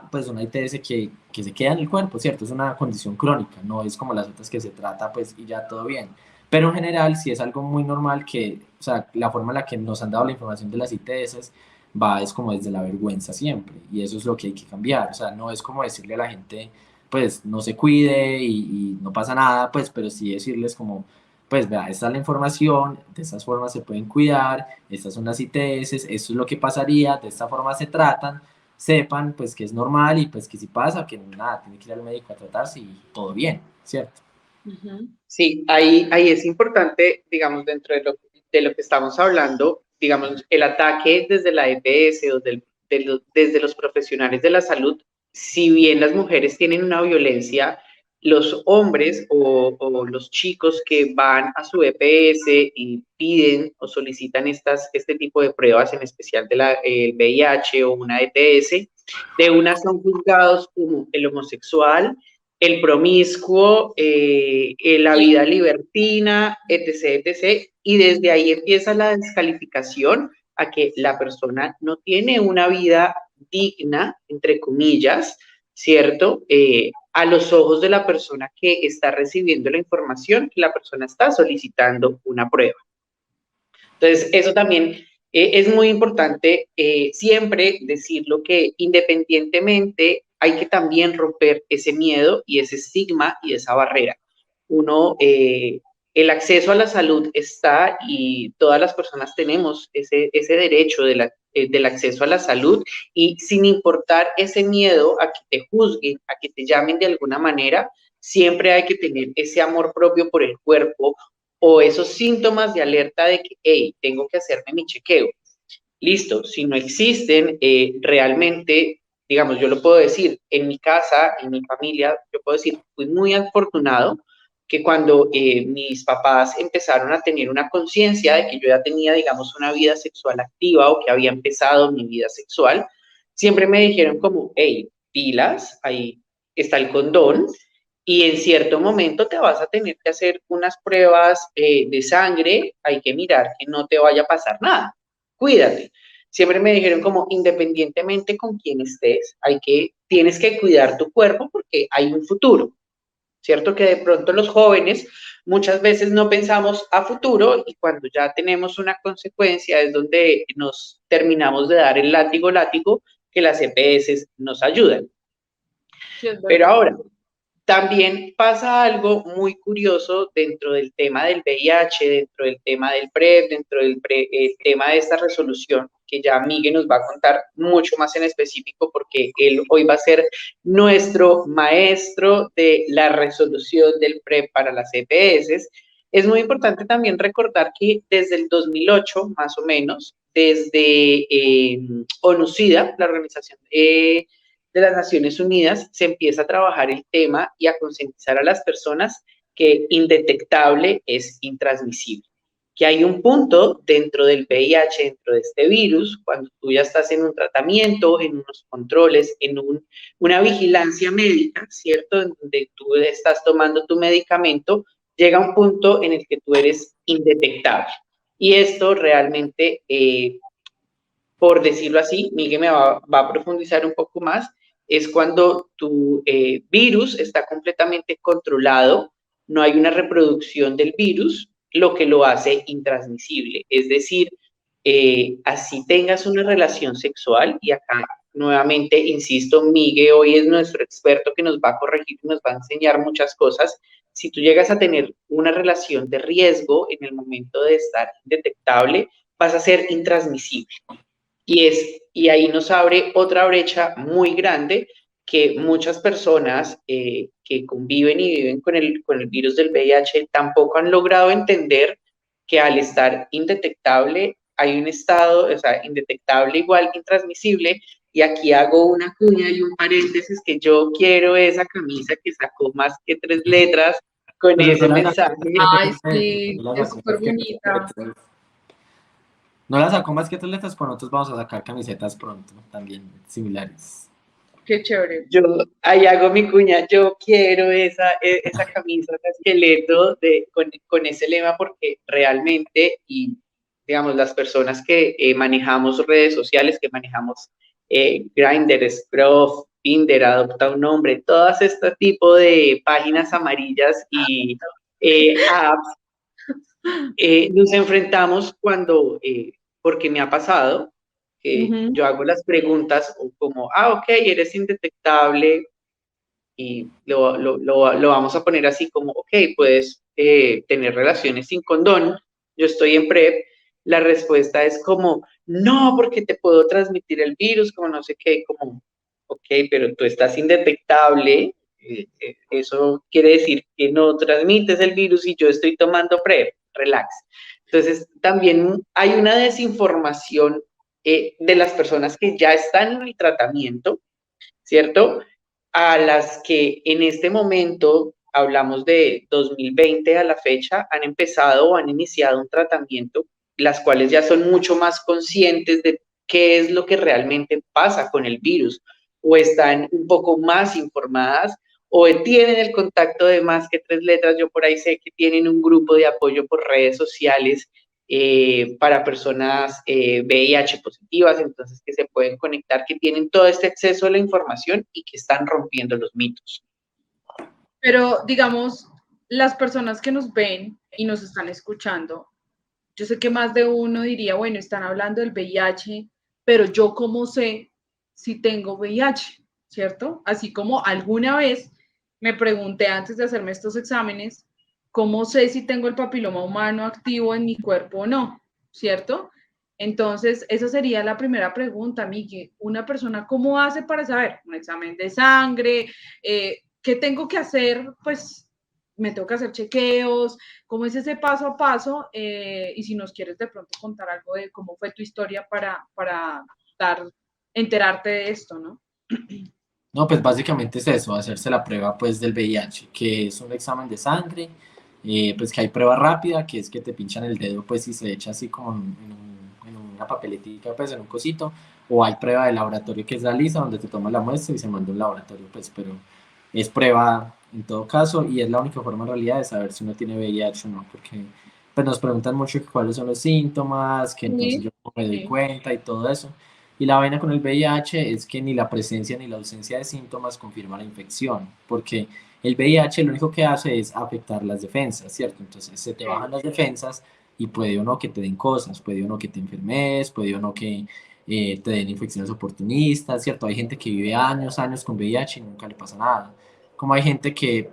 pues una ITS que se queda en el cuerpo, ¿cierto? Es una condición crónica, no es como las otras que se trata pues y ya todo bien. Pero en general sí es algo muy normal que, o sea, la forma en la que nos han dado la información de las ITS va es como desde la vergüenza siempre y eso es lo que hay que cambiar, o sea, no es como decirle a la gente pues no se cuide y no pasa nada, pues, pero sí decirles como, pues vea, esta es la información, de estas formas se pueden cuidar, estas son las ITS, esto es lo que pasaría, de esta forma se tratan, sepan pues que es normal y pues que si pasa, que nada, tiene que ir al médico a tratarse y todo bien, ¿cierto? Uh-huh. Sí, ahí es importante, digamos, dentro de lo que estamos hablando, digamos, el ataque desde la EPS o desde los profesionales de la salud, si bien las mujeres tienen una violencia, los hombres o los chicos que van a su EPS y piden o solicitan este tipo de pruebas, en especial el VIH o una ETS, de una son juzgados como el homosexual, el promiscuo, la Sí, vida libertina, etc., etc. Y desde ahí empieza la descalificación a que la persona no tiene una vida digna, entre comillas, ¿cierto? A los ojos de la persona que está recibiendo la información, que la persona está solicitando una prueba. Entonces, eso también es muy importante siempre decirlo que independientemente hay que también romper ese miedo y ese estigma y esa barrera. Uno, el acceso a la salud está y todas las personas tenemos ese derecho del acceso a la salud y sin importar ese miedo a que te juzguen, a que te llamen de alguna manera, siempre hay que tener ese amor propio por el cuerpo o esos síntomas de alerta de que, hey, tengo que hacerme mi chequeo. Listo, si no existen, realmente, digamos, yo lo puedo decir, en mi casa, en mi familia, yo puedo decir, fui muy afortunado que cuando mis papás empezaron a tener una conciencia de que yo ya tenía, digamos, una vida sexual activa o que había empezado mi vida sexual, siempre me dijeron como, hey, pilas, ahí está el condón, y en cierto momento te vas a tener que hacer unas pruebas de sangre, hay que mirar que no te vaya a pasar nada, cuídate. Siempre me dijeron como independientemente con quién estés, tienes que cuidar tu cuerpo porque hay un futuro, ¿cierto? Que de pronto los jóvenes muchas veces no pensamos a futuro y cuando ya tenemos una consecuencia es donde nos terminamos de dar el látigo que las EPS nos ayudan. sí, es Pero verdad. ahora, también pasa algo muy curioso dentro del tema del VIH, dentro del tema del PrEP, dentro del tema de esta resolución, que ya Miguel nos va a contar mucho más en específico, porque él hoy va a ser nuestro maestro de la resolución del PrEP para las EPS. Es muy importante también recordar que desde el 2008, más o menos, desde ONUCIDA, la Organización de las Naciones Unidas, se empieza a trabajar el tema y a concientizar a las personas que indetectable es intransmisible. que hay un punto dentro del VIH, dentro de este virus, cuando tú ya estás en un tratamiento, en unos controles, en una vigilancia médica, ¿cierto? En donde tú estás tomando tu medicamento, llega un punto en el que tú eres indetectable. Y esto realmente, por decirlo así, Miguel me va a profundizar un poco más, es cuando tu virus está completamente controlado, no hay una reproducción del virus, lo que lo hace intransmisible. Es decir, así tengas una relación sexual, y acá nuevamente, insisto, Miguel hoy es nuestro experto que nos va a corregir y nos va a enseñar muchas cosas. Si tú llegas a tener una relación de riesgo en el momento de estar indetectable, vas a ser intransmisible. Y ahí nos abre otra brecha muy grande que muchas personas que conviven y viven con el virus del VIH tampoco han logrado entender que al estar indetectable hay un estado, o sea, indetectable igual intransmisible. Y aquí hago una cuña y un paréntesis que yo quiero esa camisa que sacó más que 3 letras con Pero ese no mensaje. Ay, sí, es súper bonita. No la sacó más que 3 letras, pero nosotros vamos a sacar camisetas pronto, también similares. Qué chévere. Yo ahí hago mi cuña, yo quiero esa camisa de esqueleto con ese lema, porque realmente, y digamos, las personas que manejamos redes sociales, que manejamos Grindr, Scruff, Tinder, Adopta un Nombre, todas este tipo de páginas amarillas y apps, nos enfrentamos cuando, porque me ha pasado, yo hago las preguntas como, ok, eres indetectable, y lo vamos a poner así como, ok, puedes tener relaciones sin condón, yo estoy en PrEP. La respuesta es como, no, porque te puedo transmitir el virus, como no sé qué, como, ok, pero tú estás indetectable, eso quiere decir que no transmites el virus y yo estoy tomando PrEP, relax. Entonces, también hay una desinformación de las personas que ya están en el tratamiento, ¿cierto? A las que en este momento, hablamos de 2020 a la fecha, han empezado o han iniciado un tratamiento, las cuales ya son mucho más conscientes de qué es lo que realmente pasa con el virus, o están un poco más informadas, o tienen el contacto de más que 3 letras. Yo por ahí sé que tienen un grupo de apoyo por redes sociales para personas VIH positivas, entonces que se pueden conectar, que tienen todo este acceso a la información y que están rompiendo los mitos. Pero digamos, las personas que nos ven y nos están escuchando, yo sé que más de uno diría, bueno, están hablando del VIH, pero yo cómo sé si tengo VIH, ¿cierto? Así como alguna vez me pregunté antes de hacerme estos exámenes, ¿cómo sé si tengo el papiloma humano activo en mi cuerpo o no? ¿Cierto? Entonces, esa sería la primera pregunta, Miguel. Una persona, ¿cómo hace para saber? Un examen de sangre, ¿qué tengo que hacer? Pues me tengo que hacer chequeos, cómo es ese paso a paso, y si nos quieres de pronto contar algo de cómo fue tu historia para enterarte de esto, ¿no? No, pues básicamente es eso, hacerse la prueba pues del VIH, que es un examen de sangre, pues que hay prueba rápida, que es que te pinchan el dedo pues y se echa así como en una papeletica, pues en un cosito, o hay prueba de laboratorio que es la lisa, donde te tomas la muestra y se manda a un laboratorio, pues, pero es prueba en todo caso, y es la única forma en realidad de saber si uno tiene VIH o no, porque pues nos preguntan mucho cuáles son los síntomas, que entonces yo me doy cuenta y todo eso. Y la vaina con el VIH es que ni la presencia ni la ausencia de síntomas confirma la infección, porque el VIH lo único que hace es afectar las defensas, ¿cierto? Entonces se te bajan las defensas y puede o no que te den cosas, puede o no que te enfermes, puede o no que te den infecciones oportunistas, ¿cierto? Hay gente que vive años con VIH y nunca le pasa nada. Como hay gente que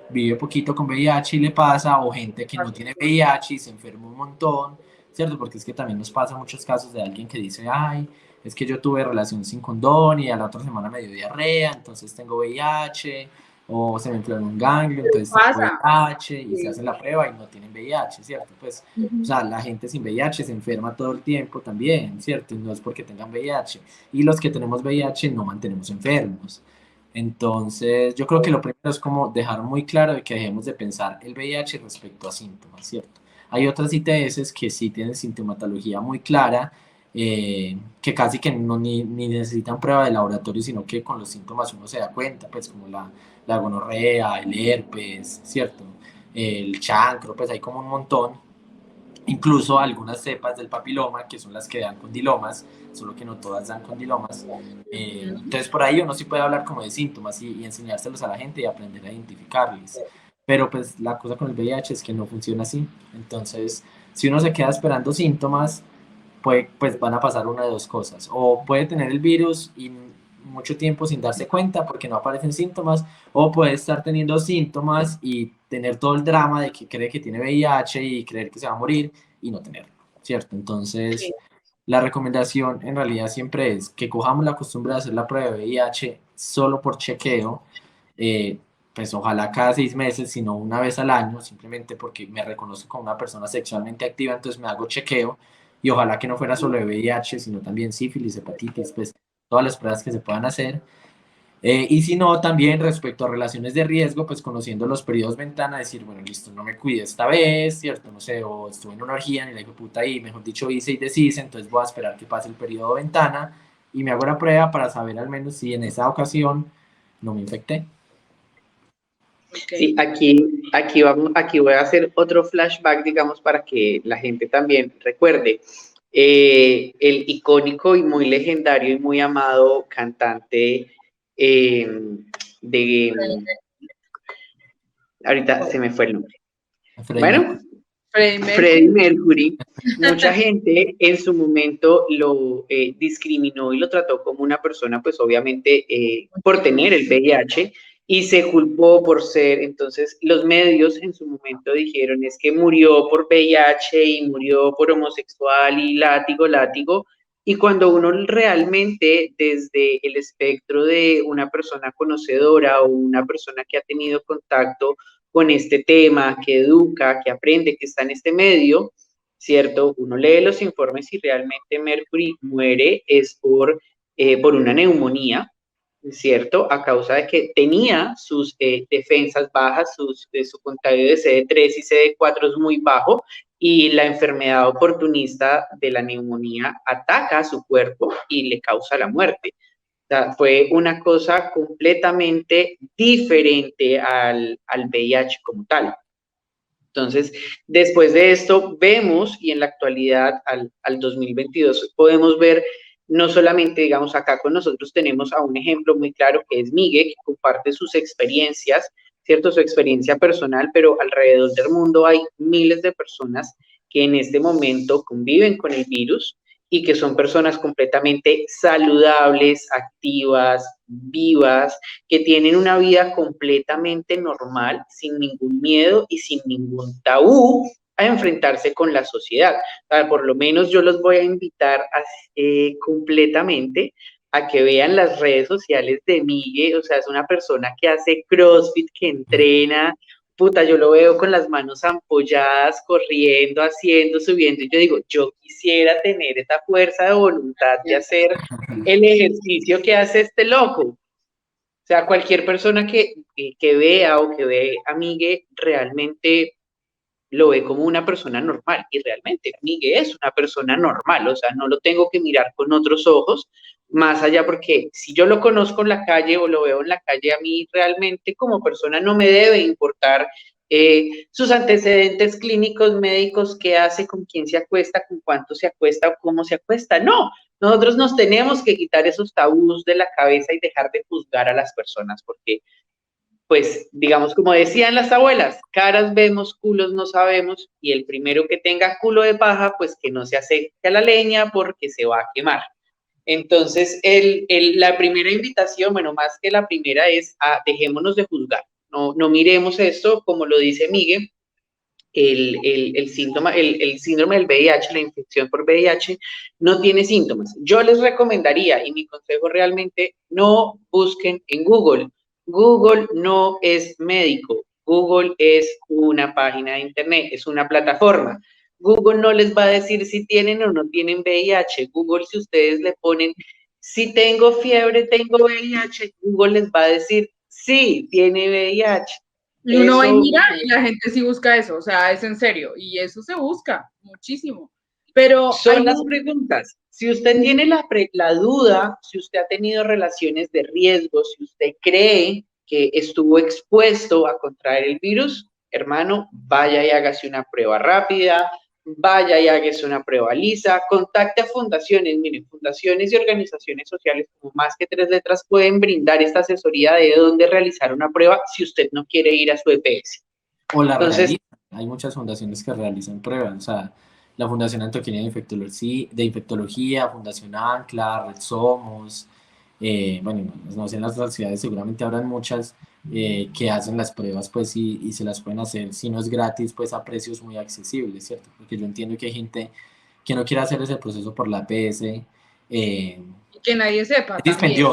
vive poquito con VIH y le pasa, o gente que no tiene VIH y se enferma un montón, ¿cierto? Porque es que también nos pasa muchos casos de alguien que dice, ay, es que yo tuve relación sin condón y a la otra semana me dio diarrea, entonces tengo VIH, o se me inflamó un ganglio, entonces tengo VIH, y se hace la prueba y no tienen VIH, ¿cierto? Pues, o sea, la gente sin VIH se enferma todo el tiempo también, ¿cierto? Y no es porque tengan VIH. Y los que tenemos VIH no mantenemos enfermos. Entonces, yo creo que lo primero es como dejar muy claro de que dejemos de pensar el VIH respecto a síntomas, ¿cierto? Hay otras ITS que sí tienen sintomatología muy clara, que casi que ni necesitan prueba de laboratorio, sino que con los síntomas uno se da cuenta, pues como la gonorrea, el herpes, ¿cierto? El chancro, pues hay como un montón. Incluso algunas cepas del papiloma, que son las que dan condilomas, solo que no todas dan condilomas. Entonces por ahí uno sí puede hablar como de síntomas y enseñárselos a la gente y aprender a identificarlos. Pero pues la cosa con el VIH es que no funciona así. Entonces, si uno se queda esperando síntomas, pues van a pasar una de dos cosas. O puede tener el virus y mucho tiempo sin darse cuenta porque no aparecen síntomas, o puede estar teniendo síntomas y tener todo el drama de que cree que tiene VIH y creer que se va a morir y no tenerlo, ¿cierto? Entonces, la recomendación en realidad siempre es que cojamos la costumbre de hacer la prueba de VIH solo por chequeo, pues ojalá cada 6 meses, sino una vez al año, simplemente porque me reconozco como una persona sexualmente activa, entonces me hago chequeo, y ojalá que no fuera solo de VIH, sino también sífilis, hepatitis, pues todas las pruebas que se puedan hacer. Y si no, también respecto a relaciones de riesgo, pues conociendo los periodos ventana, decir, bueno, listo, no me cuidé esta vez, ¿cierto? No sé, o estuve en una orgía, ni la puta y mejor dicho, hice y deshice, entonces voy a esperar que pase el periodo ventana y me hago la prueba para saber al menos si en esa ocasión no me infecté. Sí, aquí voy a hacer otro flashback, digamos, para que la gente también recuerde. El icónico y muy legendario y muy amado cantante ahorita se me fue el nombre. Bueno, Freddie Mercury. Mucha gente en su momento lo discriminó y lo trató como una persona, pues obviamente por tener el VIH, y se culpó por ser. Entonces los medios en su momento dijeron es que murió por VIH y murió por homosexual y látigo, y cuando uno realmente desde el espectro de una persona conocedora o una persona que ha tenido contacto con este tema, que educa, que aprende, que está en este medio, ¿cierto? Uno lee los informes y realmente Mercury muere es por una neumonía, ¿cierto? A causa de que tenía sus defensas bajas, su contagio de CD3 y CD4 es muy bajo, y la enfermedad oportunista de la neumonía ataca a su cuerpo y le causa la muerte. O sea, fue una cosa completamente diferente al VIH como tal. Entonces, después de esto, vemos, y en la actualidad, al 2022, podemos ver, no solamente, digamos, acá con nosotros tenemos a un ejemplo muy claro que es Miguel, que comparte sus experiencias, ¿cierto? Su experiencia personal, pero alrededor del mundo hay miles de personas que en este momento conviven con el virus y que son personas completamente saludables, activas, vivas, que tienen una vida completamente normal, sin ningún miedo y sin ningún tabú a enfrentarse con la sociedad. O sea, por lo menos yo los voy a invitar completamente a que vean las redes sociales de Miguel. O sea, es una persona que hace CrossFit, que entrena, puta, yo lo veo con las manos ampolladas, corriendo, haciendo, subiendo, y yo digo, yo quisiera tener esa fuerza de voluntad de hacer el ejercicio que hace este loco. O sea, cualquier persona que vea o que ve a Miguel realmente lo ve como una persona normal, y realmente Miguel es una persona normal. O sea, no lo tengo que mirar con otros ojos, más allá, porque si yo lo conozco en la calle o lo veo en la calle, a mí realmente como persona no me debe importar sus antecedentes clínicos, médicos, qué hace, con quién se acuesta, con cuánto se acuesta o cómo se acuesta. No, nosotros nos tenemos que quitar esos tabús de la cabeza y dejar de juzgar a las personas, porque pues, digamos, como decían las abuelas, caras vemos, culos no sabemos, y el primero que tenga culo de paja, pues que no se acerque a la leña porque se va a quemar. Entonces, la primera invitación, bueno, más que la primera, es dejémonos de juzgar. No miremos esto, como lo dice Miguel, el síndrome del VIH, la infección por VIH, no tiene síntomas. Yo les recomendaría, y mi consejo realmente, no busquen en Google. Google no es médico. Google es una página de internet, es una plataforma. Google no les va a decir si tienen o no tienen VIH. Google, si ustedes le ponen, si tengo fiebre, tengo VIH, Google les va a decir, sí, tiene VIH. Y uno va y Eso mira y la gente sí busca eso, o sea, es en serio, y eso se busca muchísimo. Pero son las preguntas. Si usted tiene la duda, si usted ha tenido relaciones de riesgo, si usted cree que estuvo expuesto a contraer el virus, hermano, vaya y hágase una prueba rápida, vaya y hágase una prueba lisa, contacte a fundaciones, miren, fundaciones y organizaciones sociales como Más que Tres Letras pueden brindar esta asesoría de dónde realizar una prueba si usted no quiere ir a su EPS. O la Entonces, realizan. Hay muchas fundaciones que realizan pruebas, o sea, la Fundación Antioqueña de Infectología, Fundación Ancla, Red Somos, bueno, no sé, en las otras ciudades seguramente habrán muchas que hacen las pruebas, pues, y se las pueden hacer, si no es gratis, pues, a precios muy accesibles, ¿cierto? Porque yo entiendo que hay gente que no quiere hacer ese proceso por la APS, que nadie sepa también.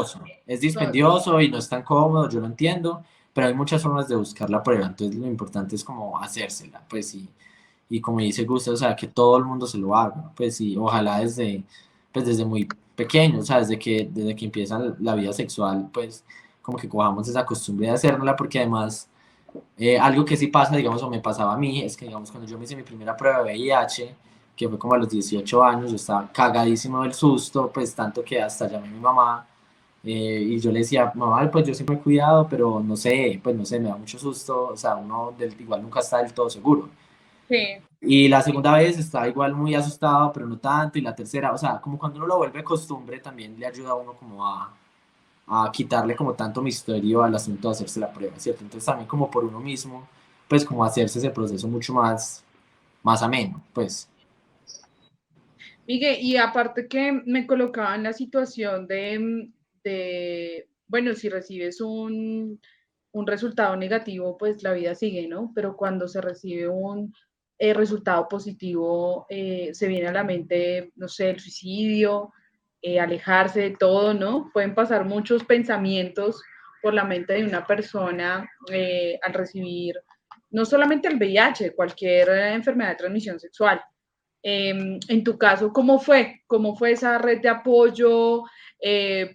es dispendioso y no es tan cómodo, yo lo entiendo, pero hay muchas formas de buscar la prueba, entonces lo importante es como hacérsela, pues y como dice Gusto, o sea, que todo el mundo se lo haga, pues y ojalá pues desde muy pequeño, o sea, desde que empieza la vida sexual, pues como que cojamos esa costumbre de hacérnosla, porque además algo que sí pasa, digamos, o me pasaba a mí, es que digamos, cuando yo me hice mi primera prueba de VIH, que fue como a los 18 años, yo estaba cagadísimo del susto, pues tanto que hasta llamé a mi mamá y yo le decía, mamá, pues yo siempre he cuidado, pero no sé, pues no sé, me da mucho susto, o sea, uno igual nunca está del todo seguro. Sí. Y la segunda vez estaba igual muy asustado, pero no tanto, y la tercera, o sea, como cuando uno lo vuelve costumbre, también le ayuda a uno como a quitarle como tanto misterio al asunto de hacerse la prueba, ¿cierto? Entonces también como por uno mismo, pues como hacerse ese proceso mucho más ameno, pues. Miguel, y aparte que me colocaba en la situación bueno, si recibes un resultado negativo, pues la vida sigue, ¿no? Pero cuando se recibe un resultado positivo, se viene a la mente, no sé, el suicidio, alejarse de todo, ¿no? Pueden pasar muchos pensamientos por la mente de una persona al recibir no solamente el VIH, cualquier enfermedad de transmisión sexual. En tu caso, ¿cómo fue? ¿Cómo fue esa red de apoyo?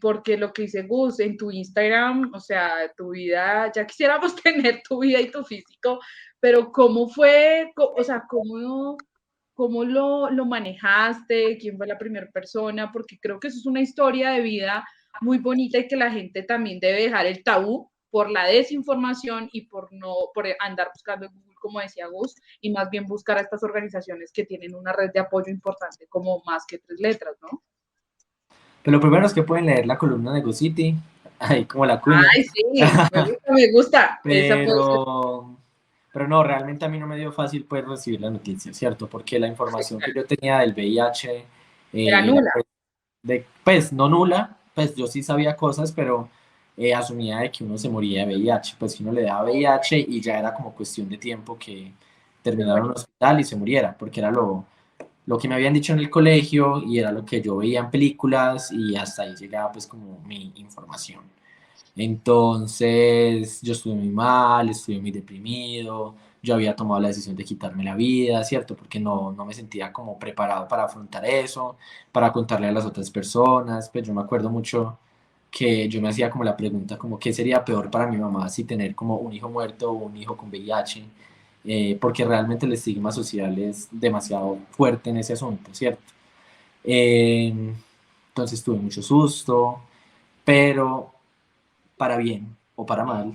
Porque lo que dice Gus en tu Instagram, o sea, tu vida, ya quisiéramos tener tu vida y tu físico, pero ¿cómo fue? O sea, ¿cómo lo manejaste? ¿Quién fue la primera persona? Porque creo que eso es una historia de vida muy bonita y que la gente también debe dejar el tabú por la desinformación y por andar buscando en Google, como decía Gus, y más bien buscar a estas organizaciones que tienen una red de apoyo importante como Más que Tres Letras, ¿no? Pero lo primero es que pueden leer la columna de Go City, ahí como la cuña. Ay, sí, me gusta. Esa puede ser. pero, pero no, realmente a mí no me dio fácil pues recibir la noticia, ¿cierto? Porque la información que yo tenía del VIH Era era nula. pues, pues no nula, pues yo sí sabía cosas, pero asumía de que uno se moría de VIH, pues que uno le daba VIH y ya era como cuestión de tiempo que terminara en un hospital y se muriera, porque era lo que me habían dicho en el colegio y era lo que yo veía en películas y hasta ahí llegaba pues como mi información. Entonces yo estuve muy mal, estuve muy deprimido, yo había tomado la decisión de quitarme la vida, ¿cierto? Porque no me sentía como preparado para afrontar eso, para contarle a las otras personas. Pues yo me acuerdo mucho que yo me hacía como la pregunta, como qué sería peor para mi mamá si tener como un hijo muerto o un hijo con VIH, porque realmente el estigma social es demasiado fuerte en ese asunto, ¿cierto? Eh, entonces tuve mucho susto, pero para bien o para mal.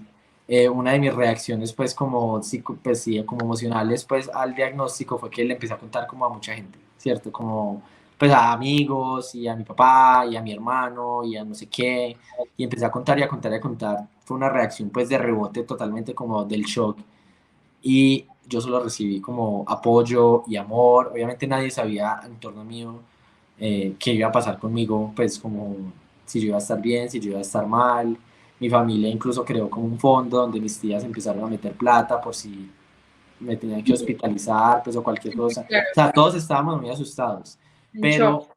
Una de mis reacciones, pues, como, pues, sí, como emocionales, pues, al diagnóstico fue que le empecé a contar como a mucha gente, ¿cierto? Como, pues, a amigos y a mi papá y a mi hermano y a no sé qué. Y empecé a contar y a contar y a contar. Fue una reacción, pues, de rebote totalmente como del shock. Y yo solo recibí como apoyo y amor. Obviamente nadie sabía en torno mío qué iba a pasar conmigo, pues, como si yo iba a estar bien, si yo iba a estar mal. Mi familia incluso creó como un fondo donde mis tías empezaron a meter plata por si me tenían que hospitalizar, pues o cualquier cosa. Claro, O sea, todos estábamos muy asustados, en shock. pero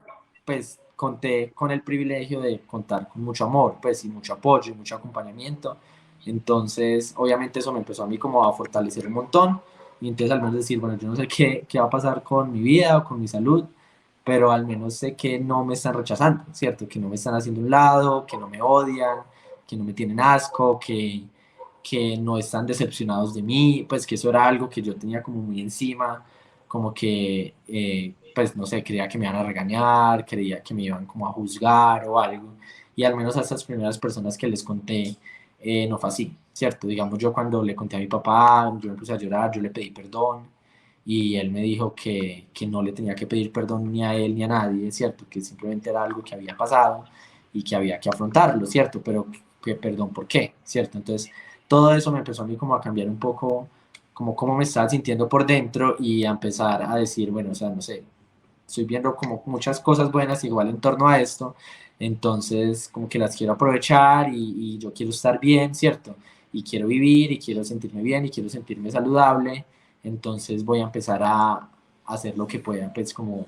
pues conté con el privilegio de contar con mucho amor, pues y mucho apoyo y mucho acompañamiento. Entonces, obviamente eso me empezó a mí como a fortalecer un montón y entonces al menos decir, bueno, yo no sé qué va a pasar con mi vida o con mi salud, pero al menos sé que no me están rechazando, ¿cierto? Que no me están haciendo un lado, que no me odian, que no me tienen asco, que no están decepcionados de mí, pues que eso era algo que yo tenía como muy encima, como que, pues no sé, creía que me iban a regañar, creía que me iban como a juzgar o algo, y al menos a estas primeras personas que les conté, no fue así, ¿cierto? Digamos, yo cuando le conté a mi papá, yo me puse a llorar, yo le pedí perdón, y él me dijo que no le tenía que pedir perdón ni a él ni a nadie, ¿cierto? Que simplemente era algo que había pasado y que había que afrontarlo, ¿cierto? Pero que perdón, ¿por qué? ¿Cierto? Entonces, todo eso me empezó a mí como a cambiar un poco, como cómo me estaba sintiendo por dentro y a empezar a decir, bueno, o sea, no sé, estoy viendo como muchas cosas buenas igual en torno a esto, entonces como que las quiero aprovechar y yo quiero estar bien, ¿cierto? Y quiero vivir y quiero sentirme bien y quiero sentirme saludable, entonces voy a empezar a hacer lo que pueda, pues como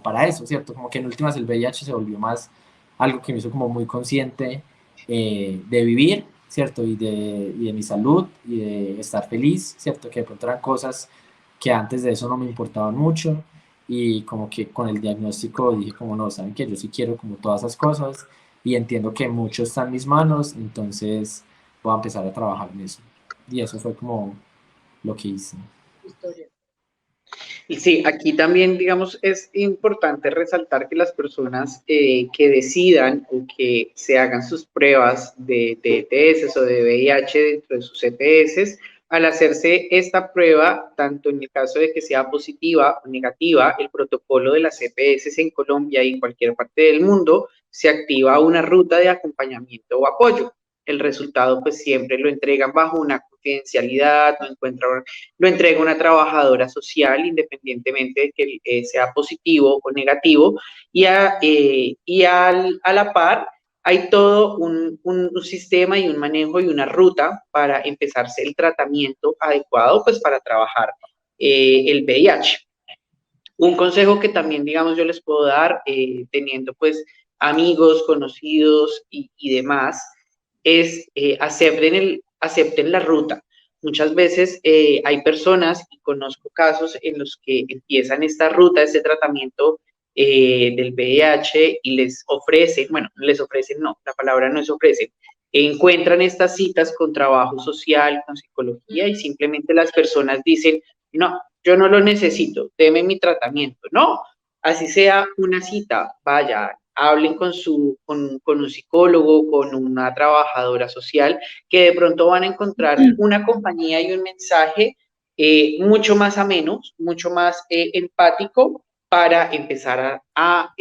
para eso, ¿cierto? Como que en últimas el VIH se volvió más algo que me hizo como muy consciente de vivir, ¿cierto? Y de mi salud y de estar feliz, ¿cierto? Que de pronto eran cosas que antes de eso no me importaban mucho y como que con el diagnóstico dije como no, saben que yo sí quiero como todas esas cosas y entiendo que mucho está en mis manos, entonces voy a empezar a trabajar en eso. Y eso fue como lo que hice. Historia. Y sí, aquí también, digamos, es importante resaltar que las personas que decidan o que se hagan sus pruebas de ETS o de VIH dentro de sus EPS, al hacerse esta prueba, tanto en el caso de que sea positiva o negativa, el protocolo de las EPS en Colombia y en cualquier parte del mundo, se activa una ruta de acompañamiento o apoyo. El resultado pues siempre lo entregan bajo una confidencialidad, lo entrega una trabajadora social independientemente de que sea positivo o negativo a la par hay todo un sistema y un manejo y una ruta para empezarse el tratamiento adecuado pues para trabajar el VIH. Un consejo que también, digamos, yo les puedo dar, teniendo pues amigos, conocidos y demás, es acepten la ruta. Muchas veces hay personas, y conozco casos en los que empiezan esta ruta, este tratamiento del VIH y les ofrecen, bueno, les ofrecen, no, la palabra no es ofrecen, encuentran estas citas con trabajo social, con psicología y simplemente las personas dicen, no, yo no lo necesito, deme mi tratamiento. No, así sea una cita, vaya, hablen con un psicólogo, con una trabajadora social, que de pronto van a encontrar una compañía y un mensaje mucho más ameno, mucho más empático para empezar a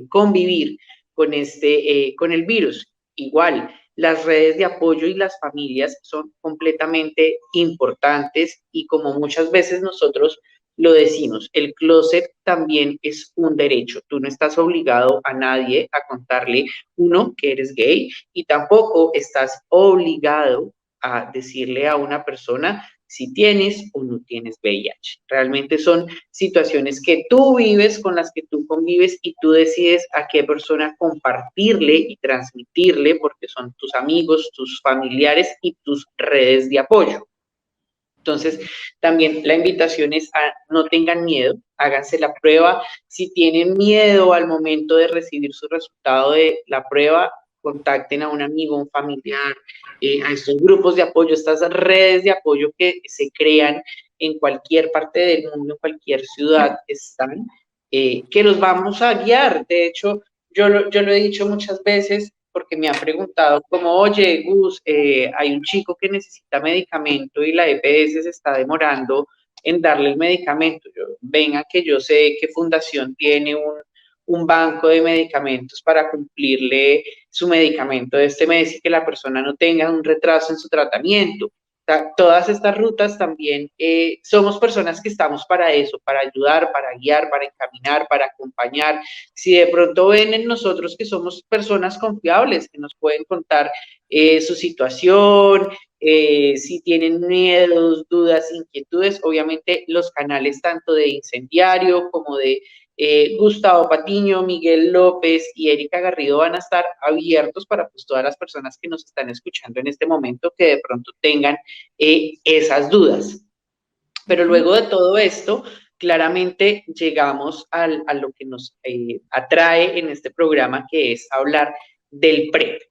convivir con el virus. Igual, las redes de apoyo y las familias son completamente importantes y como muchas veces nosotros lo decimos, el closet también es un derecho. Tú no estás obligado a nadie a contarle, uno, que eres gay y tampoco estás obligado a decirle a una persona si tienes o no tienes VIH. Realmente son situaciones que tú vives, con las que tú convives y tú decides a qué persona compartirle y transmitirle porque son tus amigos, tus familiares y tus redes de apoyo. Entonces, también la invitación es a no tengan miedo, háganse la prueba. Si tienen miedo al momento de recibir su resultado de la prueba, contacten a un amigo, un familiar, a estos grupos de apoyo, estas redes de apoyo que se crean en cualquier parte del mundo, en cualquier ciudad están, que los vamos a guiar. De hecho, yo lo he dicho muchas veces porque me han preguntado como, oye, Gus, hay un chico que necesita medicamento y la EPS se está demorando en darle el medicamento. Venga, que yo sé qué fundación tiene un banco de medicamentos para cumplirle su medicamento de este mes y que la persona no tenga un retraso en su tratamiento. Todas estas rutas también somos personas que estamos para eso, para ayudar, para guiar, para encaminar, para acompañar. Si de pronto ven en nosotros que somos personas confiables, que nos pueden contar su situación, si tienen miedos, dudas, inquietudes, obviamente los canales tanto de Incendiario como de Gustavo Patiño, Miguel López y Erika Garrido van a estar abiertos para pues, todas las personas que nos están escuchando en este momento que de pronto tengan esas dudas. Pero luego de todo esto, claramente llegamos a lo que nos atrae en este programa, que es hablar del PrEP.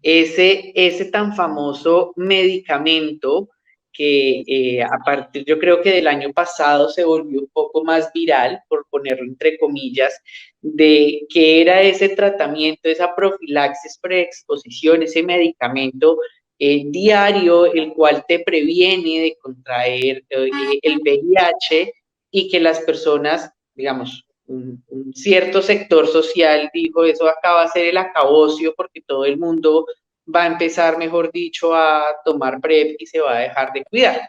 ese tan famoso medicamento que a partir, yo creo que del año pasado se volvió un poco más viral, por ponerlo entre comillas, de que era ese tratamiento, esa profilaxis preexposición, ese medicamento diario, el cual te previene de contraer el VIH y que las personas, digamos, un cierto sector social dijo, eso acaba de ser el acabosio porque todo el mundo va a empezar, mejor dicho, a tomar PrEP y se va a dejar de cuidar.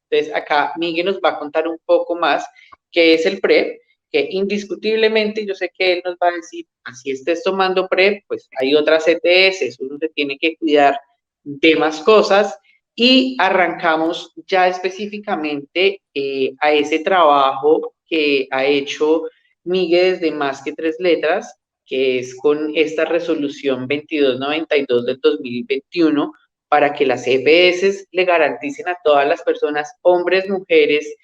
Entonces, acá Miguel nos va a contar un poco más qué es el PrEP, que indiscutiblemente yo sé que él nos va a decir, así estés tomando PrEP, pues hay otras ETS, uno se tiene que cuidar de más cosas y arrancamos ya específicamente a ese trabajo que ha hecho Miguel desde Más que Tres Letras, que es con esta resolución 2292 del 2021, para que las EPS le garanticen a todas las personas, hombres, mujeres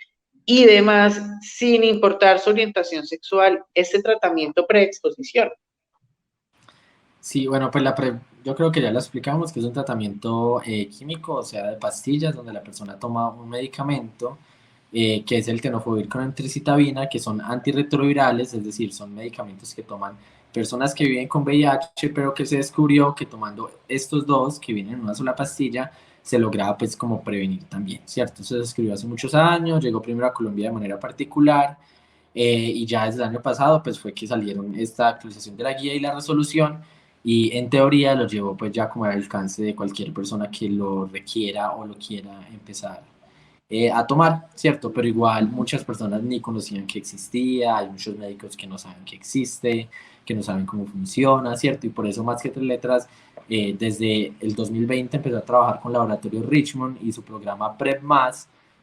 y demás, sin importar su orientación sexual, este tratamiento preexposición. Sí, bueno, pues yo creo que ya lo explicamos, que es un tratamiento químico, o sea, de pastillas, donde la persona toma un medicamento, que es el tenofovir con emtricitabina, que son antirretrovirales, es decir, son medicamentos que toman personas que viven con VIH, pero que se descubrió que tomando estos dos, que vienen en una sola pastilla, se lograba pues como prevenir también, ¿cierto? Eso se descubrió hace muchos años, llegó primero a Colombia de manera particular, y ya desde el año pasado pues fue que salieron esta actualización de la guía y la resolución, y en teoría lo llevó pues ya como al alcance de cualquier persona que lo requiera o lo quiera empezar a tomar, ¿cierto? Pero igual muchas personas ni conocían que existía, hay muchos médicos que no saben que existe, que no saben cómo funciona, ¿cierto? Y por eso Más que Tres Letras, desde el 2020 empezó a trabajar con Laboratorio Richmond y su programa PrEP+,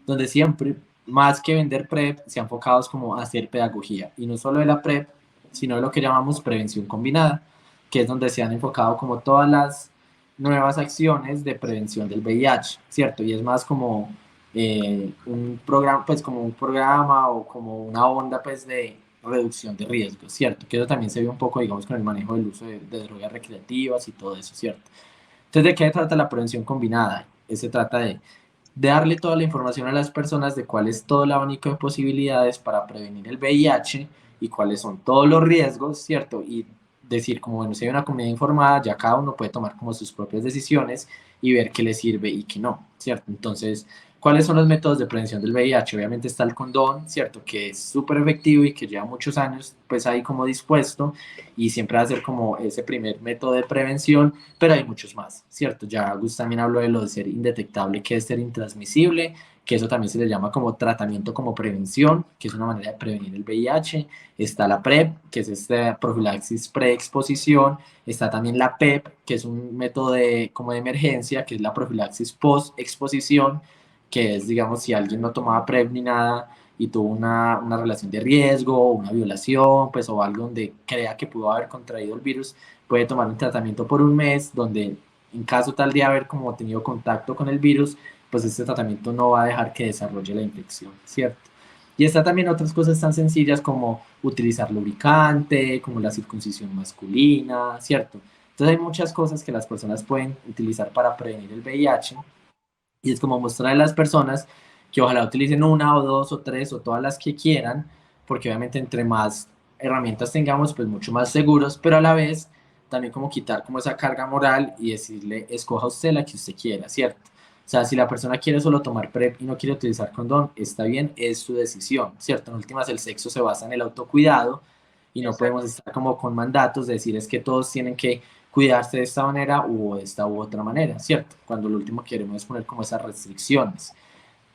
donde siempre, más que vender PrEP, se ha enfocado como a hacer pedagogía, y no solo de la PrEP, sino de lo que llamamos prevención combinada, que es donde se han enfocado como todas las nuevas acciones de prevención del VIH, ¿cierto? Y es más como un programa, pues como un programa o como una onda pues de reducción de riesgos, ¿cierto? Que eso también se ve un poco, digamos, con el manejo del uso de drogas recreativas y todo eso, ¿cierto? Entonces, ¿de qué trata la prevención combinada? Se trata de darle toda la información a las personas de cuál es todo el abanico de posibilidades para prevenir el VIH y cuáles son todos los riesgos, ¿cierto? Y decir, como bueno, si hay una comunidad informada, ya cada uno puede tomar como sus propias decisiones y ver qué le sirve y qué no, ¿cierto? Entonces, ¿cuáles son los métodos de prevención del VIH? Obviamente está el condón, ¿cierto? Que es súper efectivo y que lleva muchos años pues ahí como dispuesto, y siempre va a ser como ese primer método de prevención, pero hay muchos más, ¿cierto? Ya Gus también habló de lo de ser indetectable, que es ser intransmisible, que eso también se le llama como tratamiento como prevención, que es una manera de prevenir el VIH. Está la PrEP, que es esta profilaxis preexposición. Está también la PEP, que es un método como de emergencia, que es la profilaxis post-exposición, que es, digamos, si alguien no tomaba PrEP ni nada y tuvo una relación de riesgo, una violación, pues, o algo donde crea que pudo haber contraído el virus, puede tomar un tratamiento por un mes, donde en caso tal de haber como tenido contacto con el virus, pues este tratamiento no va a dejar que desarrolle la infección, ¿cierto? Y está también otras cosas tan sencillas como utilizar lubricante, como la circuncisión masculina, ¿cierto? Entonces hay muchas cosas que las personas pueden utilizar para prevenir el VIH, y es como mostrar a las personas que ojalá utilicen una o dos o tres o todas las que quieran, porque obviamente entre más herramientas tengamos, pues mucho más seguros, pero a la vez también como quitar como esa carga moral y decirle, escoja usted la que usted quiera, ¿cierto? O sea, si la persona quiere solo tomar PrEP y no quiere utilizar condón, está bien, es su decisión, ¿cierto? En últimas, el sexo se basa en el autocuidado y no Exacto. podemos estar como con mandatos de decir es que todos tienen que cuidarse de esta manera u de esta u otra manera, ¿cierto? Cuando lo último que queremos es poner como esas restricciones.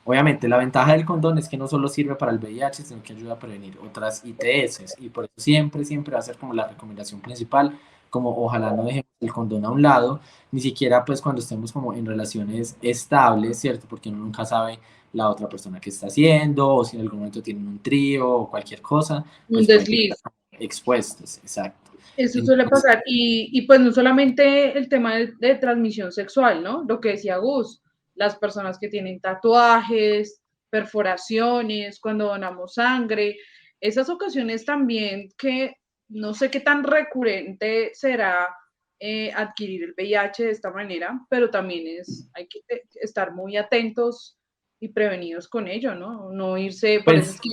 Obviamente, la ventaja del condón es que no solo sirve para el VIH, sino que ayuda a prevenir otras ITS, y por eso siempre, siempre va a ser como la recomendación principal, como ojalá no dejemos el condón a un lado, ni siquiera pues cuando estemos como en relaciones estables, ¿cierto? Porque uno nunca sabe la otra persona que está haciendo, o si en algún momento tienen un trío o cualquier cosa, Un pues pueden desliz. estar expuestos, exacto. Eso suele Entonces, pasar. Y pues no solamente el tema de transmisión sexual, ¿no? Lo que decía Gus, las personas que tienen tatuajes, perforaciones, cuando donamos sangre, esas ocasiones también que no sé qué tan recurrente será adquirir el VIH de esta manera, pero también hay que estar muy atentos y prevenidos con ello, ¿no? No irse, por eso es Pues que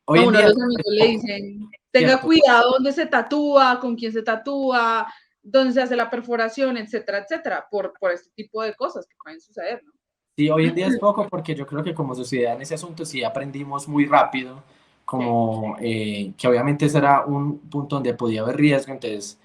hoy a en uno de día, los amigos le dicen, tenga cierto. cuidado dónde se tatúa, con quién se tatúa, dónde se hace la perforación, etcétera, por este tipo de cosas que pueden suceder, ¿no? Sí, hoy en día es poco porque yo creo que como sociedad en ese asunto sí aprendimos muy rápido, Sí. como que obviamente ese era un punto donde podía haber riesgo, entonces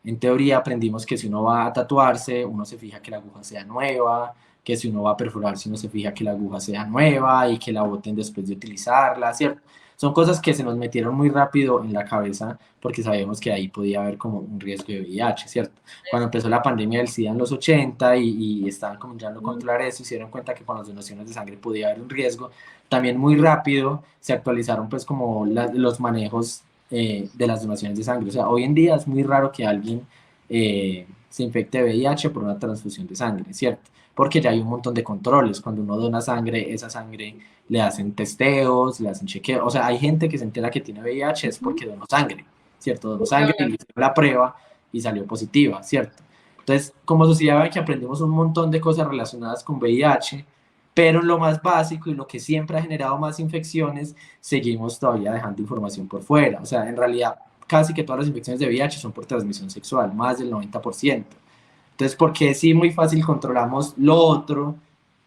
en teoría aprendimos que si uno va a tatuarse, uno se fija que la aguja sea nueva, que si uno va a perforarse, uno se fija que la aguja sea nueva y que la boten después de utilizarla, ¿cierto? Son cosas que se nos metieron muy rápido en la cabeza porque sabíamos que ahí podía haber como un riesgo de VIH, ¿cierto? Cuando empezó la pandemia del SIDA en los 80 y estaban comenzando a controlar eso, se dieron cuenta que con las donaciones de sangre podía haber un riesgo. También muy rápido se actualizaron pues como los manejos de las donaciones de sangre. O sea, hoy en día es muy raro que alguien se infecte de VIH por una transfusión de sangre, ¿cierto? Porque ya hay un montón de controles. Cuando uno dona sangre, esa sangre le hacen testeos, le hacen chequeos. O sea, hay gente que se entera que tiene VIH es porque donó sangre, ¿cierto? Donó sangre y le hicieron la prueba y salió positiva, ¿cierto? Entonces, como sociedad que aprendimos un montón de cosas relacionadas con VIH, pero en lo más básico y lo que siempre ha generado más infecciones, seguimos todavía dejando información por fuera. O sea, en realidad, casi que todas las infecciones de VIH son por transmisión sexual, más del 90%. Entonces, porque sí, muy fácil controlamos lo otro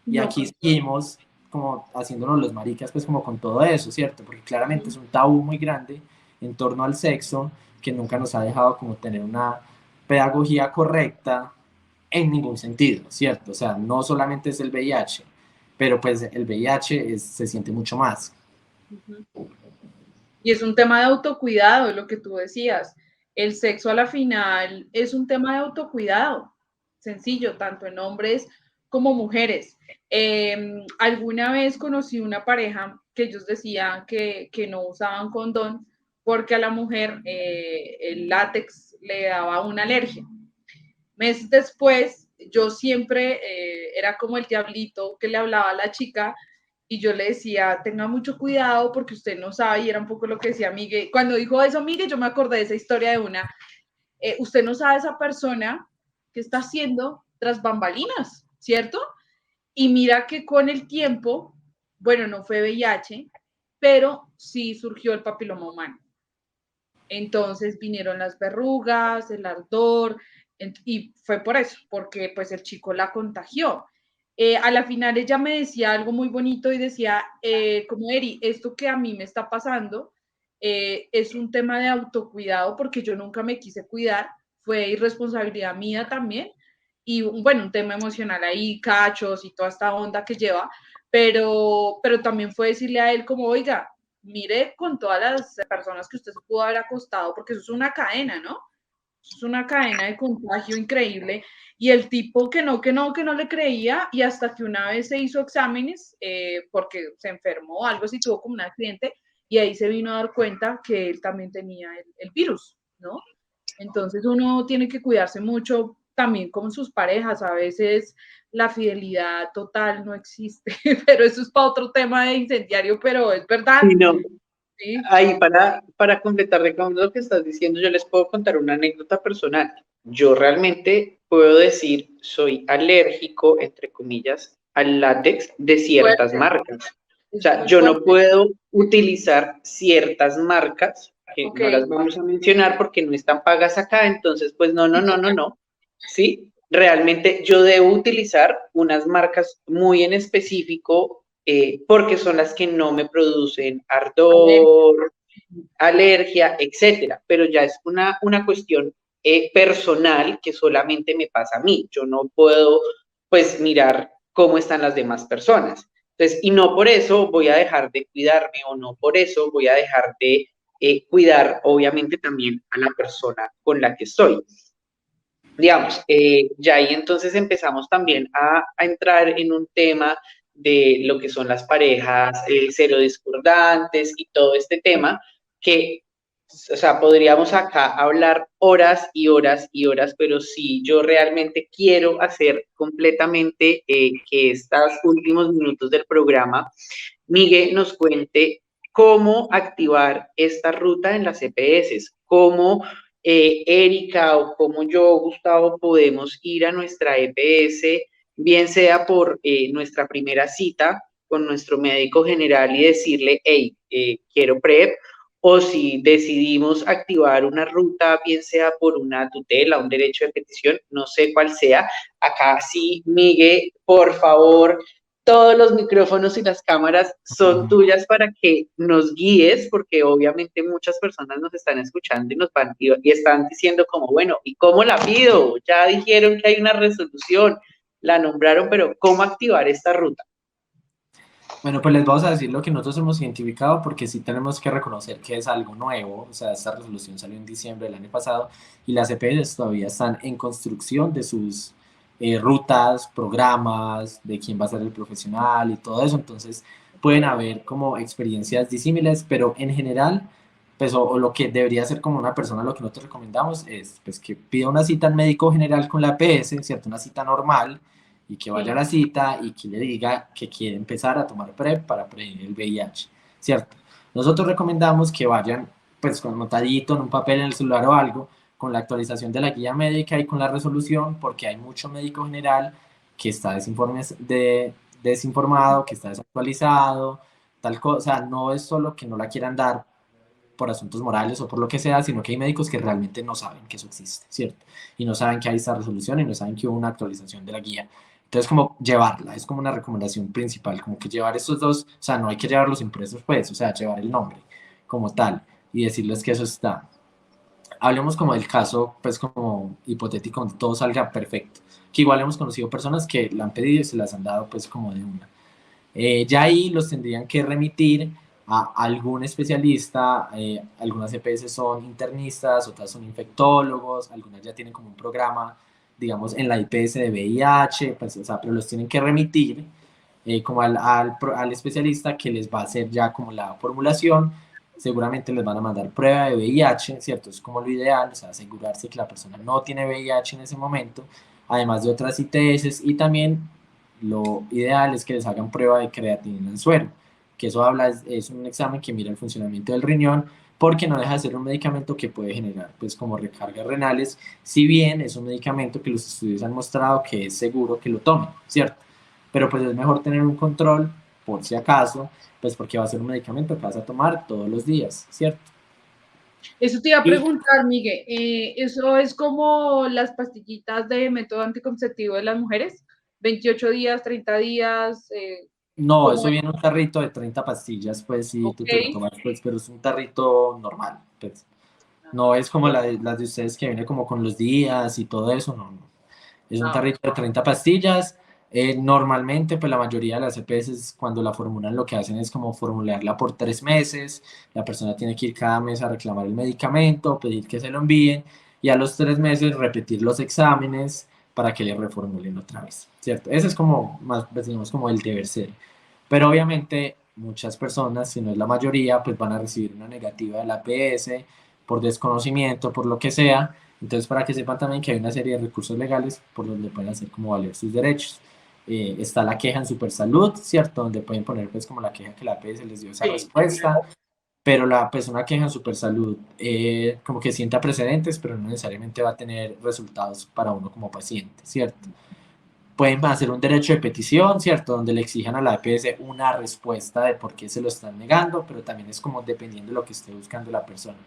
y No, aquí seguimos como haciéndonos los maricas, pues como con todo eso, ¿cierto? Porque claramente es un tabú muy grande en torno al sexo que nunca nos ha dejado como tener una pedagogía correcta en ningún sentido, ¿cierto? O sea, no solamente es el VIH, pero pues el VIH se siente mucho más. Y es un tema de autocuidado, lo que tú decías. El sexo a la final es un tema de autocuidado, sencillo, tanto en hombres como mujeres. Alguna vez conocí una pareja que ellos decían que no usaban condón porque a la mujer el látex le daba una alergia. Meses después, yo siempre era como el diablito que le hablaba a la chica y yo le decía, tenga mucho cuidado porque usted no sabe, y era un poco lo que decía Miguel. Cuando dijo eso, Miguel, yo me acordé de esa historia de una, usted no sabe esa persona que está haciendo tras bambalinas, ¿cierto? Y mira que con el tiempo, bueno, no fue VIH, pero sí surgió el papiloma humano. Entonces vinieron las verrugas, el ardor, y fue por eso, porque pues el chico la contagió. A la final ella me decía algo muy bonito y decía, como Eri, esto que a mí me está pasando es un tema de autocuidado porque yo nunca me quise cuidar, fue irresponsabilidad mía también, y bueno, un tema emocional ahí, cachos y toda esta onda que lleva, pero también fue decirle a él como, oiga, mire con todas las personas que usted se pudo haber acostado, porque eso es una cadena, ¿no? Eso es una cadena de contagio increíble. Y el tipo que no le creía, y hasta que una vez se hizo exámenes, porque se enfermó o algo así, tuvo como un accidente, y ahí se vino a dar cuenta que él también tenía el virus, ¿no? Entonces uno tiene que cuidarse mucho también con sus parejas. A veces la fidelidad total no existe, pero eso es para otro tema de incendiario, pero es verdad. Sí, no. Sí. Ahí para completar de lo que estás diciendo, yo les puedo contar una anécdota personal. Yo realmente puedo decir, soy alérgico, entre comillas, al látex de ciertas Fuerte, marcas. O es sea, muy yo no fuerte. puedo utilizar ciertas marcas, que Ok. no las vamos a mencionar porque no están pagas acá, entonces pues no. ¿Sí? Realmente yo debo utilizar unas marcas muy en específico porque son las que no me producen ardor, alergia, etcétera. Pero ya es una cuestión personal que solamente me pasa a mí. Yo no puedo, pues, mirar cómo están las demás personas. Entonces, y no por eso voy a dejar de cuidarme o no por eso voy a dejar de cuidar, obviamente, también a la persona con la que estoy. Digamos, ya ahí entonces empezamos también a entrar en un tema de lo que son las parejas serodiscordantes y todo este tema que, o sea, podríamos acá hablar horas y horas y horas, pero si yo realmente quiero hacer completamente que estos últimos minutos del programa, Miguel nos cuente cómo activar esta ruta en las EPS, cómo Erika o como yo, Gustavo, podemos ir a nuestra EPS, bien sea por nuestra primera cita con nuestro médico general y decirle, hey, quiero PrEP, o si decidimos activar una ruta, bien sea por una tutela, un derecho de petición, no sé cuál sea. Acá sí, Miguel, por favor, todos los micrófonos y las cámaras son tuyas para que nos guíes, porque obviamente muchas personas nos están escuchando y nos van y están diciendo como, bueno, ¿y cómo la pido? Ya dijeron que hay una resolución, la nombraron, pero ¿cómo activar esta ruta? Bueno, pues les vamos a decir lo que nosotros hemos identificado porque sí tenemos que reconocer que es algo nuevo, o sea, esta resolución salió en diciembre del año pasado y las EPS todavía están en construcción de sus rutas, programas, de quién va a ser el profesional y todo eso, entonces pueden haber como experiencias disímiles, pero en general, pues o lo que debería ser como una persona, lo que nosotros recomendamos es pues que pida una cita al médico general con la EPS, ¿cierto? Una cita normal y que vaya a la cita y que le diga que quiere empezar a tomar PrEP para prevenir el VIH, ¿cierto? Nosotros recomendamos que vayan pues con notadito en un papel en el celular o algo, con la actualización de la guía médica y con la resolución, porque hay mucho médico general que está desinformado, que está desactualizado, tal cosa, no es solo que no la quieran dar por asuntos morales o por lo que sea, sino que hay médicos que realmente no saben que eso existe, ¿cierto? Y no saben que hay esta resolución y no saben que hubo una actualización de la guía. Entonces, como llevarla, es como una recomendación principal, como que llevar estos dos, o sea, no hay que llevarlos impresos, pues, o sea, llevar el nombre como tal y decirles que eso está. Hablemos como del caso, pues, como hipotético, donde todo salga perfecto, que igual hemos conocido personas que la han pedido y se las han dado, pues, como de una. Ya ahí los tendrían que remitir a algún especialista, algunas EPS son internistas, otras son infectólogos, algunas ya tienen como un programa, digamos, en la IPS de VIH, pues, o sea, pero los tienen que remitir como al especialista que les va a hacer ya como la formulación, seguramente les van a mandar prueba de VIH, ¿cierto? Es como lo ideal, o sea, asegurarse que la persona no tiene VIH en ese momento, además de otras ITS y también lo ideal es que les hagan prueba de creatinina en suero, que eso habla, es un examen que mira el funcionamiento del riñón, porque no deja de ser un medicamento que puede generar pues como recargas renales, si bien es un medicamento que los estudios han mostrado que es seguro que lo tomen, ¿cierto? Pero pues es mejor tener un control por si acaso, pues porque va a ser un medicamento que vas a tomar todos los días, ¿cierto? Eso te iba a Y preguntar, Miguel. ¿Eso es como las pastillitas de método anticonceptivo de las mujeres? 28 días, 30 días, no, ¿cómo eso es? viene en un tarrito de 30 pastillas, pues si tú Ok. te lo tomas, pues, pero es un tarrito normal, pues. No es como las de ustedes que viene como con los días y todo eso, no, no. Es un tarrito de 30 pastillas. Normalmente, pues la mayoría de las EPS cuando la formulan lo que hacen es como formularla por 3 meses. La persona tiene que ir cada mes a reclamar el medicamento, pedir que se lo envíen y a los 3 meses repetir los exámenes para que le reformulen otra vez, ¿cierto? Ese es como, más, pues, digamos, como el deber ser. Pero obviamente muchas personas, si no es la mayoría, pues van a recibir una negativa de la APS por desconocimiento, por lo que sea. Entonces, para que sepan también que hay una serie de recursos legales por donde pueden hacer como valer sus derechos. Está la queja en Supersalud, ¿cierto? Donde pueden poner pues como la queja que la APS les dio esa Sí. respuesta, pero la persona queja en Supersalud como que sienta precedentes, pero no necesariamente va a tener resultados para uno como paciente, ¿cierto? Pueden hacer un derecho de petición, ¿cierto? Donde le exijan a la EPS una respuesta de por qué se lo están negando, pero también es como dependiendo de lo que esté buscando la persona.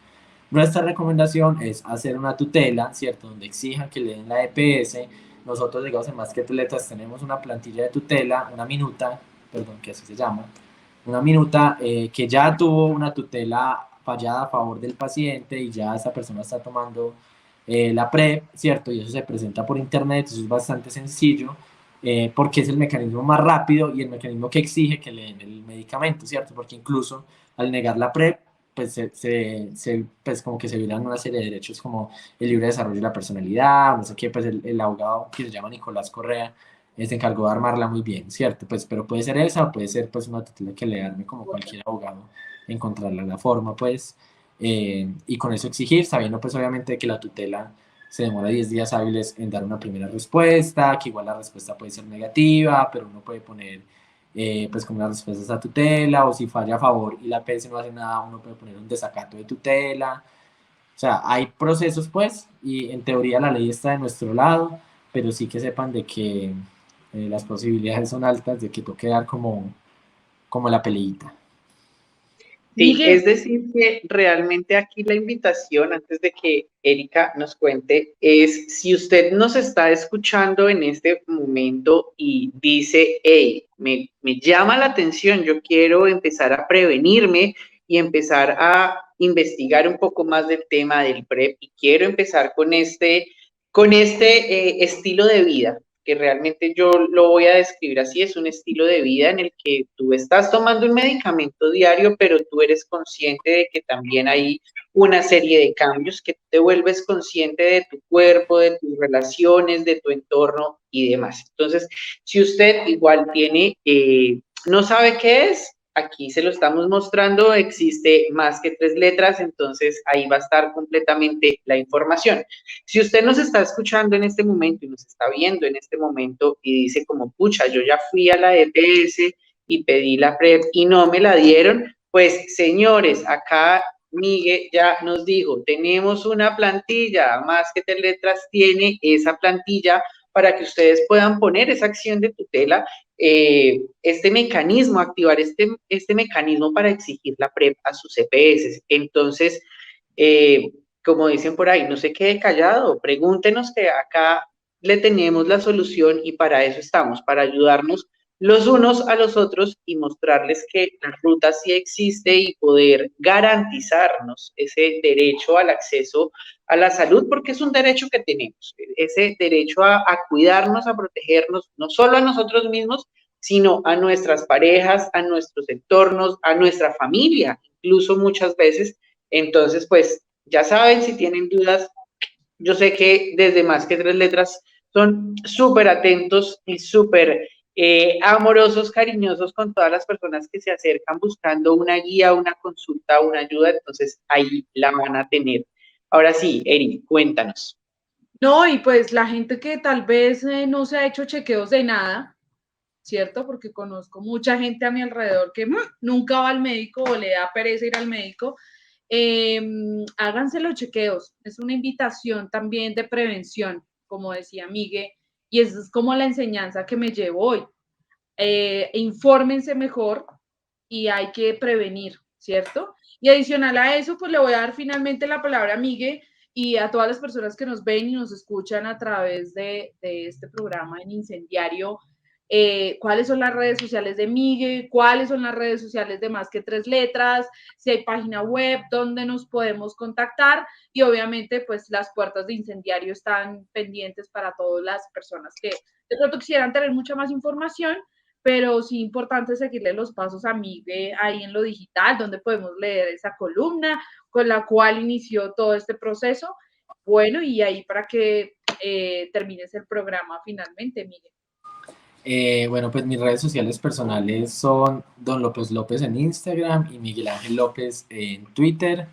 Nuestra recomendación es hacer una tutela, ¿cierto? Donde exijan que le den la EPS. Nosotros, digamos, en Más que Atletas tenemos una plantilla de tutela, una minuta, perdón, que así se llama, una minuta que ya tuvo una tutela fallada a favor del paciente y ya esa persona está tomando la PrEP, ¿cierto? Y eso se presenta por internet, eso es bastante sencillo, porque es el mecanismo más rápido y el mecanismo que exige que le den el medicamento, ¿cierto? Porque incluso al negar la PrEP, pues, pues como que se violan una serie de derechos como el libre desarrollo de la personalidad, no sé qué, pues el abogado que se llama Nicolás Correa se encargó de armarla muy bien, ¿cierto? Pues, pero puede ser esa o puede ser pues una tutela que le arme como cualquier abogado, encontrarle la forma, pues, y con eso exigir, sabiendo pues obviamente que la tutela se demora 10 días hábiles en dar una primera respuesta, que igual la respuesta puede ser negativa, pero uno puede poner pues como una respuesta a esa tutela, o si falla a favor y la PS no hace nada, uno puede poner un desacato de tutela, O sea, hay procesos, pues, y en teoría la ley está de nuestro lado, pero sí que sepan de que las posibilidades son altas de que toque dar como la peleita. Sí, Miguel, es decir, que realmente aquí la invitación, antes de que Erika nos cuente, es si usted nos está escuchando en este momento y dice, hey, me llama la atención, yo quiero empezar a prevenirme y empezar a investigar un poco más del tema del PrEP y quiero empezar con este estilo de vida, que realmente yo lo voy a describir así, es un estilo de vida en el que tú estás tomando un medicamento diario, pero tú eres consciente de que también hay una serie de cambios, que te vuelves consciente de tu cuerpo, de tus relaciones, de tu entorno y demás. Entonces, si usted igual tiene, no sabe qué es, aquí se lo estamos mostrando, existe más que 3 letras, entonces ahí va a estar completamente la información. Si usted nos está escuchando en este momento y nos está viendo en este momento y dice como, pucha, yo ya fui a la EPS y pedí la PrEP y no me la dieron, pues señores, acá Miguel ya nos dijo, tenemos una plantilla, más que 3 letras tiene esa plantilla para que ustedes puedan poner esa acción de tutela, este mecanismo, activar este mecanismo para exigir la PrEP a sus EPS. Entonces, como dicen por ahí, no se quede callado, pregúntenos que acá le tenemos la solución y para eso estamos, para ayudarnos los unos a los otros y mostrarles que la ruta sí existe y poder garantizarnos ese derecho al acceso a la salud, porque es un derecho que tenemos, ese derecho a cuidarnos, a protegernos, no solo a nosotros mismos, sino a nuestras parejas, a nuestros entornos, a nuestra familia, incluso muchas veces. Entonces, pues ya saben, si tienen dudas, yo sé que desde Más que 3 letras son súper atentos y súper amorosos, cariñosos con todas las personas que se acercan buscando una guía, una consulta, una ayuda, entonces ahí la van a tener. Ahora sí, Eri, cuéntanos. no, y pues la gente que tal vez no se ha hecho chequeos de nada, ¿cierto? Porque conozco mucha gente a mi alrededor que nunca va al médico o le da pereza ir al médico. Háganse los chequeos. Es una invitación también de prevención, como decía Miguel, y esa es como la enseñanza que me llevo hoy. Infórmense mejor y hay que prevenir, ¿cierto? Y adicional a eso, pues le voy a dar finalmente la palabra a Miguel y a todas las personas que nos ven y nos escuchan a través de este programa en Incendiario. Cuáles son las redes sociales de Miguel, cuáles son las redes sociales de Más que 3 letras, si hay página web donde nos podemos contactar y obviamente pues las puertas de Incendiario están pendientes para todas las personas que de pronto quisieran tener mucha más información, pero sí importante seguirle los pasos a Miguel ahí en lo digital, donde podemos leer esa columna con la cual inició todo este proceso. Bueno, y ahí para que termines el programa finalmente, Miguel. Bueno, pues mis redes sociales personales son Don López López en Instagram y Miguel Ángel López en Twitter.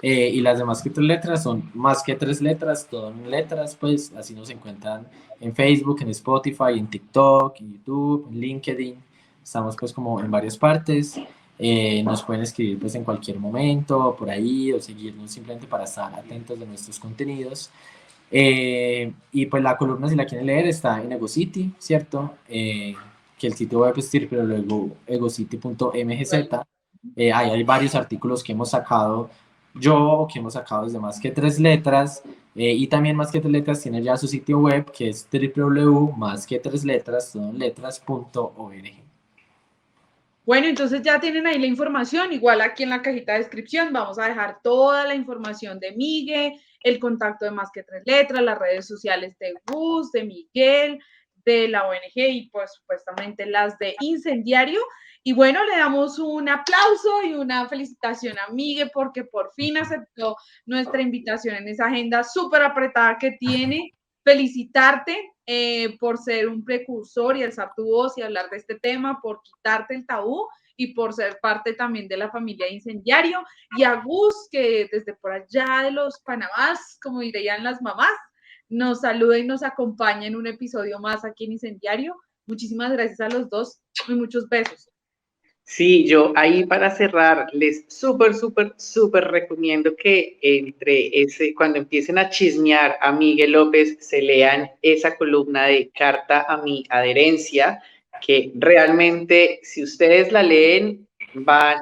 Y las demás que 3 letras son Más que 3 letras, todo en letras, pues así nos encuentran en Facebook, en Spotify, en TikTok, en YouTube, en LinkedIn. Estamos pues como en varias partes. Nos pueden escribir pues en cualquier momento por ahí o seguirnos simplemente para estar atentos de nuestros contenidos. Y pues la columna, si la quieren leer, está en EgoCity, ¿cierto? Que el sitio web es www.egocity.mgz. Ahí hay varios artículos que hemos sacado que hemos sacado desde Más que 3 letras. Y también Más que 3 letras tiene ya su sitio web, que es www.masque3letras.org. Bueno, entonces ya tienen ahí la información, igual aquí en la cajita de descripción vamos a dejar toda la información de Miguel, el contacto de Más que 3 letras, las redes sociales de Gus, de Miguel, de la ONG y pues supuestamente las de Incendiario. Y bueno, le damos un aplauso y una felicitación a Miguel porque por fin aceptó nuestra invitación en esa agenda súper apretada que tiene. Felicitarte por ser un precursor y alzar tu voz y hablar de este tema, por quitarte el tabú y por ser parte también de la familia de Incendiario. Y a Gus, que desde por allá de los Panamás, como dirían las mamás, nos saluda y nos acompaña en un episodio más aquí en Incendiario. Muchísimas gracias a los dos y muchos besos. Sí, yo ahí para cerrar, les súper recomiendo que cuando empiecen a chismear a Miguel López, se lean esa columna de Carta a mi adherencia, que realmente, si ustedes la leen,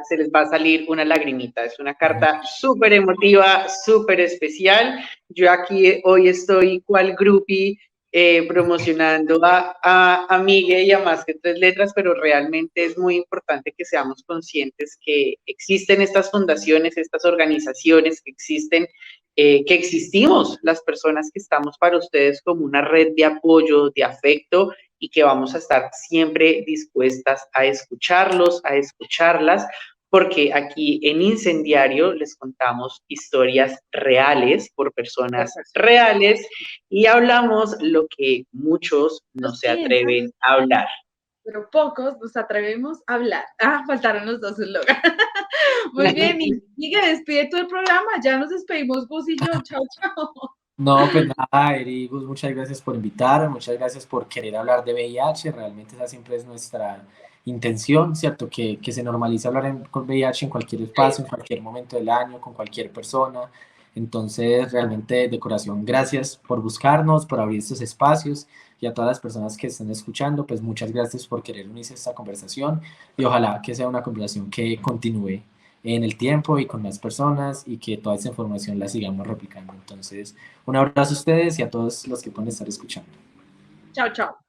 se les va a salir una lagrimita. Es una carta súper emotiva, súper especial. Yo aquí hoy estoy cual groupie promocionando a Miguel y a Más que Tres Letras, pero realmente es muy importante que seamos conscientes que existen estas fundaciones, estas organizaciones, que existimos las personas que estamos para ustedes como una red de apoyo, de afecto, y que vamos a estar siempre dispuestas a escucharlos, a escucharlas, porque aquí en Incendiario les contamos historias reales por personas reales y hablamos lo que muchos no se atreven a hablar. Pero pocos nos atrevemos a hablar. Faltaron los dos eslogans. Muy bien, Miguel, despide tú el programa. Ya nos despedimos vos y yo. Chao, chao. No, pues nada, Eri, Gus, muchas gracias por invitarme, muchas gracias por querer hablar de VIH, realmente esa siempre es nuestra intención, ¿cierto? Que se normalice hablar con VIH en cualquier espacio, en cualquier momento del año, con cualquier persona. Entonces, realmente, de corazón, gracias por buscarnos, por abrir estos espacios, y a todas las personas que están escuchando, pues muchas gracias por querer unirse a esta conversación, y ojalá que sea una conversación que continúe en el tiempo y con más personas, y que toda esa información la sigamos replicando. Entonces, un abrazo a ustedes y a todos los que pueden estar escuchando. Chao, chao.